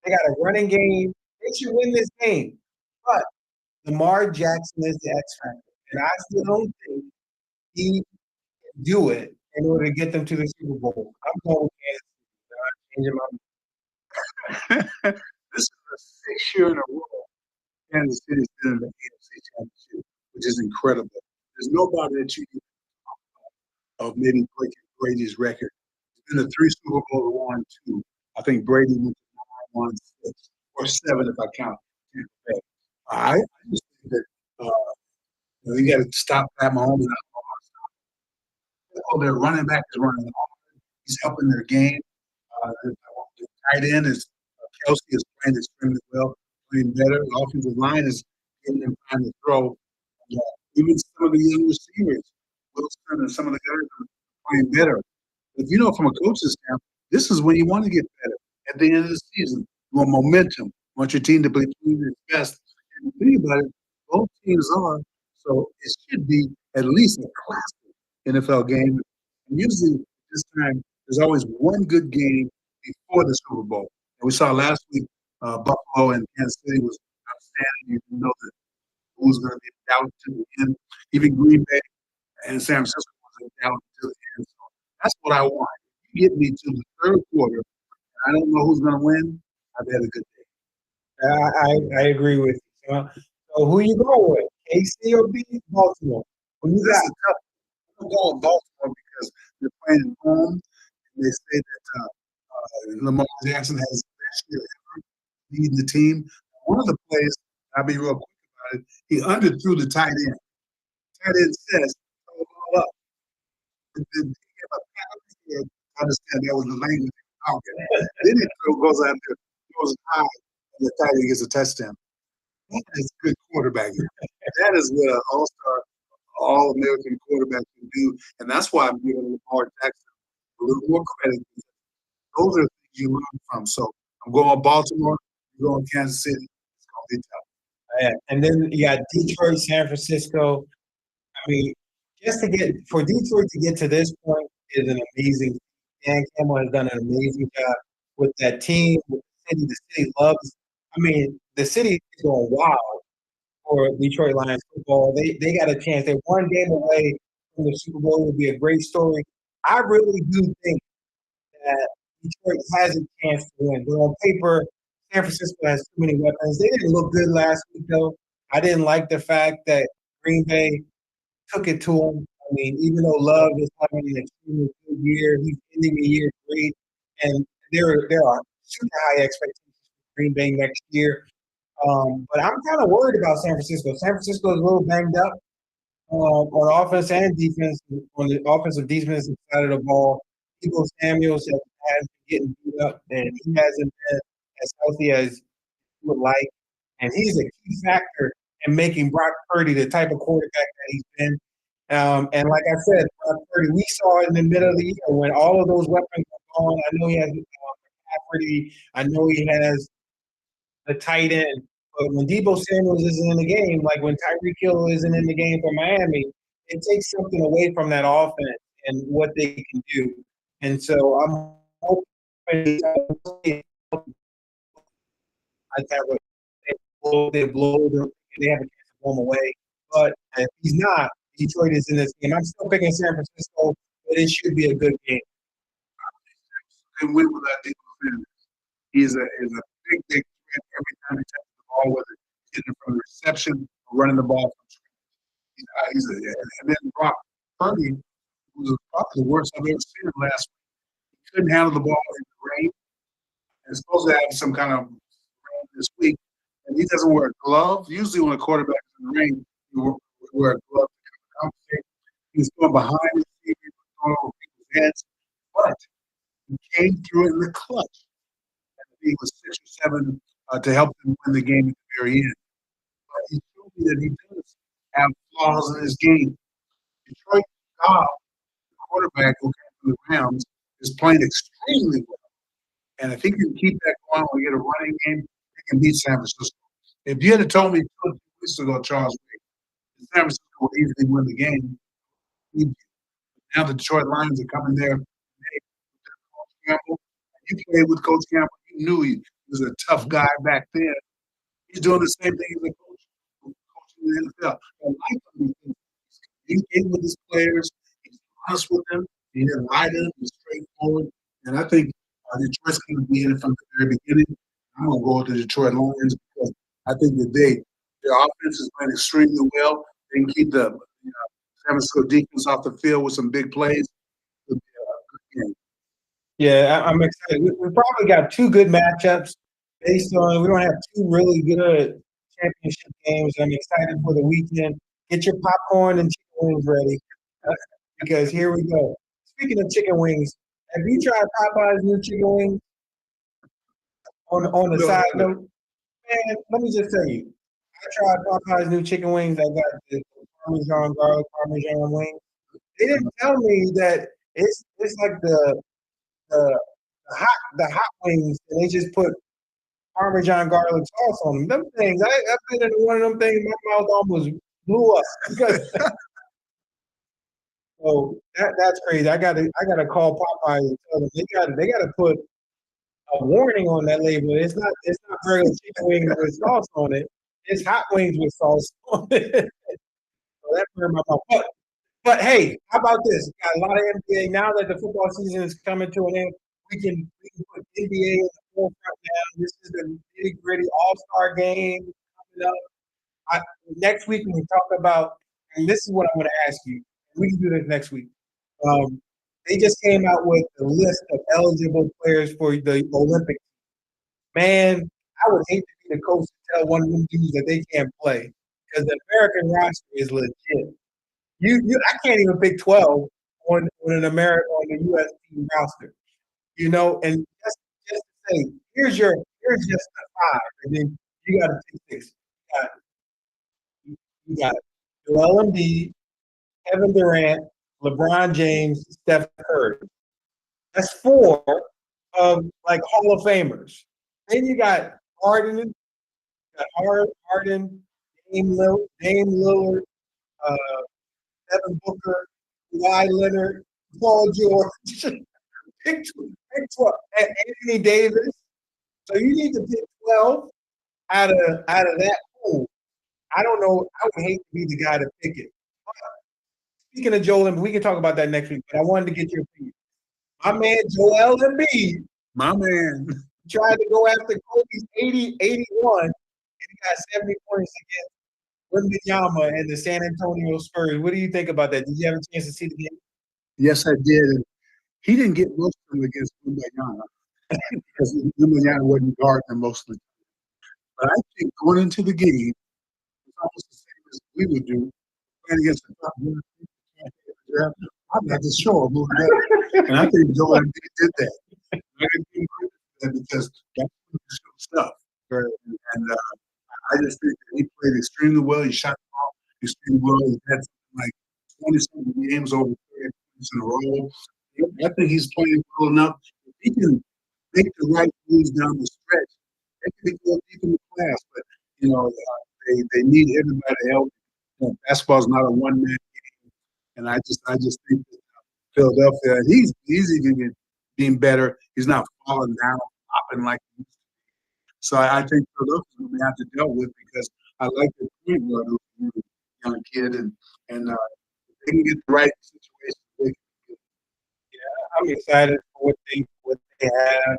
They got a running game. They should win this game. But Lamar Jackson is the X factor, and I still don't think he can do it in order to get them to the Super Bowl. I'm going with Kansas City. I'm changing my This is the sixth year in a row Kansas City's been in the AFC Championship, which is incredible. There's nobody that you can of maybe breaking Brady's record. It's been the three Super Bowl won two. I think Brady went to won 6 or 7 if I count Tampa Bay. I just think that you got to stop Pat Mahomes. Their running back is running hard. He's helping their game. The tight end is Kelsey is playing extremely well, playing better. The offensive line is giving them time to throw. Uh, Even some of the young receivers, Wilson and some of the guys are playing better. If you know from a coach's camp, this is when you want to get better at the end of the season. You want momentum. You want your team to be playing its best. And think about it, both teams are. So it should be at least a classic NFL game. And usually this time, there's always one good game before the Super Bowl. And we saw last week, Buffalo and Kansas City was outstanding. You know that who was going to be down to the end. Even Green Bay and San Francisco was down to the end. So that's what I want. You get me to the third quarter. I don't know who's going to win. I've had a good day. I agree with you. So who you going with? KC or Baltimore? Who you This got? is tough. I'm going with Baltimore because they're playing at home. And they say that Lamar Jackson has the best year ever leading the team. One of the plays, I'll be real quick about it, he underthrew the tight end. Tight end says, throw the ball up. And then he gave a penalty. I understand that was the language he was talking. Then he goes out there, goes high, and the tight end gets a touchdown. That is good quarterbacking. That is what an all-star, all-American quarterback can do. And that's why I'm giving Lamar Jackson a little more credit. Those are things you learn from. So I'm going Baltimore, I'm going Kansas City. It's going to be tough. Yeah. And then you got Detroit, San Francisco. I mean, just to get for Detroit to get to this point is an amazing. Dan Campbell has done an amazing job with that team, with the city. The city loves. I mean, the city is going wild for Detroit Lions football. They got a chance. They're one game away from the Super Bowl. It would be a great story. I really do think that Detroit has a chance to win. But on paper, San Francisco has too many weapons. They didn't look good last week, though. I didn't like the fact that Green Bay took it to him. I mean, even though Love is having an extremely good year, he's ending the year great, and there are super high expectations for Green Bay next year. But I'm kind of worried about San Francisco. San Francisco is a little banged up on offense and defense. On the offensive defensive side of the ball, Debo Samuels has been getting beat up, and he hasn't been as healthy as you would like. And he's a key factor in making Brock Purdy the type of quarterback that he's been. And like I said, Brock Purdy, we saw in the middle of the year when all of those weapons are gone. I know he has McCaffrey. I know he has the tight end. But when Debo Samuels isn't in the game, like when Tyreek Hill isn't in the game for Miami, it takes something away from that offense and what they can do. And so I'm hoping I can't really they have a chance to blow him away. But if he's not, Detroit is in this game. I'm still picking San Francisco, but it should be a good game. They win without Debo Samuels. He's a big threat every time he touches the ball, whether he's getting it from the reception or running the ball from scrimmage. And then Brock Purdy, who was probably the worst I've ever seen him last week. He couldn't handle the ball in the rain. And supposed to have some kind of rain this week. And he doesn't wear a glove. Usually when a quarterback is in the rain, you wear a glove to compensate. He was going behind the receivers, going over people's heads. But he came through in the clutch. He was 6 or 7 to help them win the game at the very end. But he showed me that he does have flaws in his game. Detroit Cobb, the quarterback who came from the Rams, is playing extremely well. And if he can keep that going and get a running game, he can beat San Francisco. If you had told me 2 weeks ago, Charles, that San Francisco would easily win the game, now the Detroit Lions are coming there. Coach Campbell, you played with Coach Campbell. You knew he was a tough guy back then. He's doing the same thing as a coach in the NFL. I like him because he's communicating with his players. He's honest with them. He didn't lie to them. He's straightforward. And I think Detroit's going to be in it from the very beginning. I'm going to go with the Detroit Lions because I think that their offense is playing extremely well. They can keep the San Francisco defense off the field with some big plays. It'll be a good game. Yeah, I'm excited. We probably got two good matchups. based on we don't have two really good championship games. I'm excited for the weekend. Get your popcorn and chicken wings ready because here we go. Speaking of chicken wings, have you tried Popeye's new chicken wings? On the No, side note, man, let me just tell you, I tried Popeye's new chicken wings. I got the Parmesan garlic Parmesan wings. They didn't tell me that it's like the the hot wings, and they just put Parmesan garlic sauce on them. Them things, I bit into one of them things, my mouth almost blew up because so that's crazy. I gotta call Popeye and tell them they gotta put a warning on that label. It's not regular chicken wings with sauce on it. It's hot wings with sauce on it. So that burned my mouth. But hey, how about this? Got a lot of NBA now that the football season is coming to an end. We can put NBA in the forefront now. This is the nitty gritty All Star game coming up. Next week we can talk about, and this is what I'm going to ask you. We can do this next week. Um, they just came out with a list of eligible players for the Olympics. Man, I would hate to be the coach to tell one of them dudes that they can't play because the American roster is legit. I can't even pick 12 on an American on the U.S. team roster. And just to say, here's just the five, and then you got to pick six. You got Joel Embiid, Kevin Durant, LeBron James, Steph Curry. That's four of like Hall of Famers. Then you got Harden, Harden, Dame Lillard, uh, Devin Booker, Kawhi Leonard, Paul George. pick 12. Anthony Davis. So you need to pick 12 out of that pool. I don't know. I would hate to be the guy to pick it. But speaking of Joel Embiid, we can talk about that next week. But I wanted to get your opinion. My man Joel Embiid my man. tried to go after Kobe's 81, and he got 70 points against Wembanyama and the San Antonio Spurs. What do you think about that? Did you have a chance to see the game? Yes, I did. And he didn't get most of them against Wembanyama because Wembanyama wasn't guarding him most of the time. But I think going into the game, it's almost the same as we would do playing against the top draft. I'm not just sure moving better. And I think Joel Embiid did that. I didn't give him credit for that because that's stuff. Right. And I just think that he played extremely well. He shot the ball extremely well. He had like 20-something games over 30 points in a row. I think he's playing well enough. If he can make the right moves down the stretch, they can go deep in the class. But they need everybody else. Basketball's not a one-man game, and I just think that Philadelphia, he's even being better. He's not falling down, popping like he used to. So I think Philadelphia's going to have to deal with because I like the point guard, who's a young kid, and if they can get the right situation, they can get. I'm excited for what they have.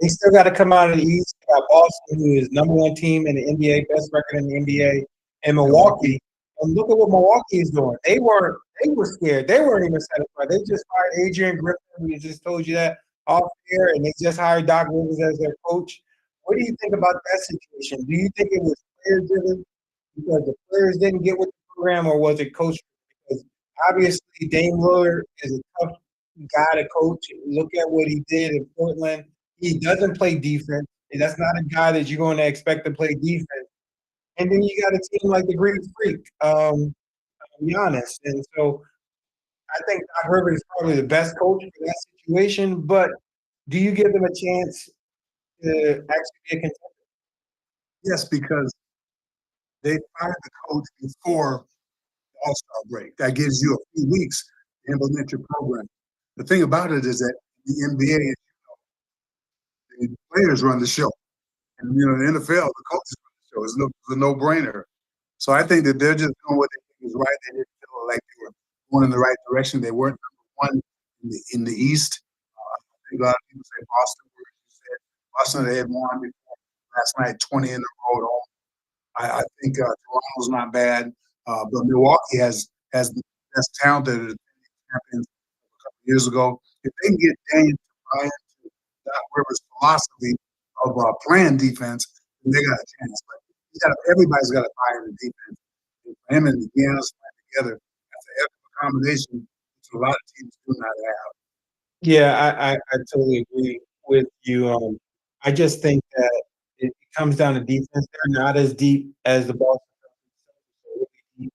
They still got to come out of the East. They got Boston, who is number one team in the NBA, best record in the NBA, and Milwaukee. And look at what Milwaukee is doing. They were scared. They weren't even satisfied. They just hired Adrian Griffin. We just told you that off air, and they just hired Doc Rivers as their coach. What do you think about that situation? Do you think it was player driven because the players didn't get with the program, or was it coach? Because obviously Dame Lillard is a tough guy to coach. Look at what he did in Portland. He doesn't play defense. And that's not a guy that you're going to expect to play defense. And then you got a team like the Greek Freak, Giannis. And so I think Doc Rivers is probably the best coach for that situation. But do you give them a chance to actually be a contender? Yes, because they fired the coach before the All-Star break. That gives you a few weeks to implement your program. The thing about it is that the NBA, the players run the show. And, the NFL, the coaches run the show. It's a no-brainer. So I think that they're just doing what they think is right. They didn't feel like they were going in the right direction. They weren't number one in the East. I think a lot of people say Boston, where you said Boston, they had won before last night, 20 in a row. I think Toronto's not bad, but Milwaukee has the best talent that the champions a couple years ago. If they can get Dame to buy into Doc Rivers' philosophy playing defense, then they got a chance. But everybody's got to buy into defense. And for him and Giannis playing together, that's an ethical combination, which a lot of teams do not have. Yeah, I totally agree with you. I just think that it comes down to defense. They're not as deep as the Boston Celtics,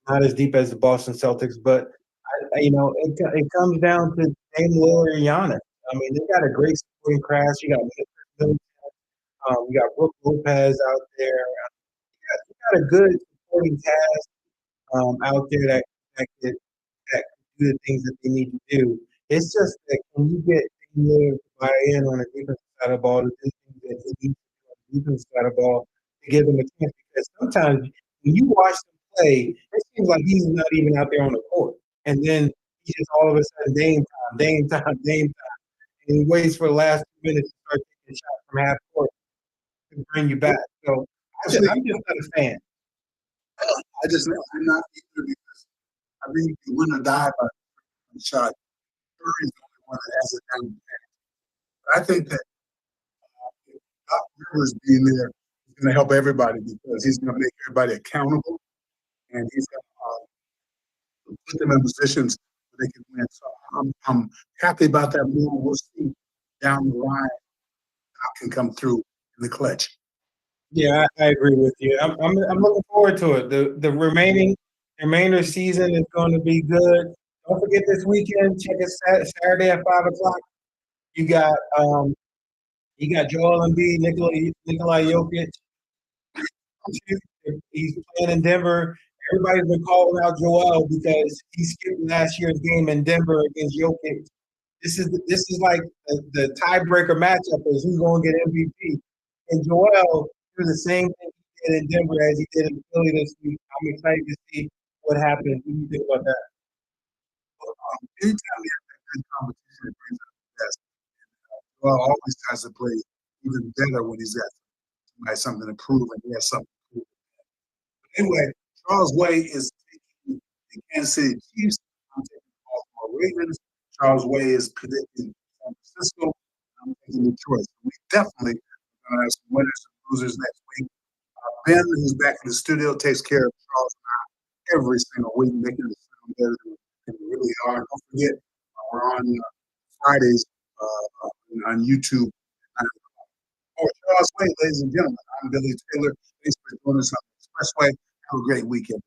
not as deep as the Boston Celtics, but it comes down to Dame Lillard and Giannis. I mean, they got a great supporting cast. You got you got Brook Lopez out there. You got a good supporting cast out there that do the things that they need to do. It's just that when you get Dame Lillard to buy in on the defensive side of the ball, to do things that he needs to do on the defensive side of the ball to give them a chance. Because sometimes when you watch them play, it seems like he's not even out there on the court. And then he just all of a sudden Dame time, Dame time. And he waits for the last 2 minutes to start taking shots from half court to bring you back. So I'm just not a fan. I'm not either because I think you win or die by a shot. Curry's the only one that has it down the path. I think that Doc Rivers being there is going to help everybody because he's going to make everybody accountable and he's going to put them in positions where they can win. So I'm happy about that move. We'll see down the line how can come through in the clutch. Yeah, I agree with you. I'm looking forward to it. The remainder season is going to be good. Don't forget this weekend. Check us Saturday at 5 o'clock. You got Joel Embiid, Nikolai Jokic. He's playing in Denver. Everybody's been calling out Joel because he skipped last year's game in Denver against Jokic. This is like the tiebreaker matchup is who's going to get MVP. And Joel did the same thing he did in Denver as he did in Philly this week. I'm excited to see what happens. What do you think about that? Anytime we have that good competition, it brings out the best. Joel always tries to play even better when he's got something to prove and he has something to prove. Anyway, Charles Way is taking the Kansas City Chiefs. I'm taking the Baltimore Ravens. Charles Way is predicting San Francisco. I'm taking Detroit. So we definitely are going to have some winners and losers next week. Ben, who's back in the studio, takes care of Charles and I every single week, making it sound better than we really are. Don't forget, we're on Fridays on YouTube. For Charles Way, ladies and gentlemen, I'm Billy Taylor. Thanks for joining us on the Expressway. Have a great weekend.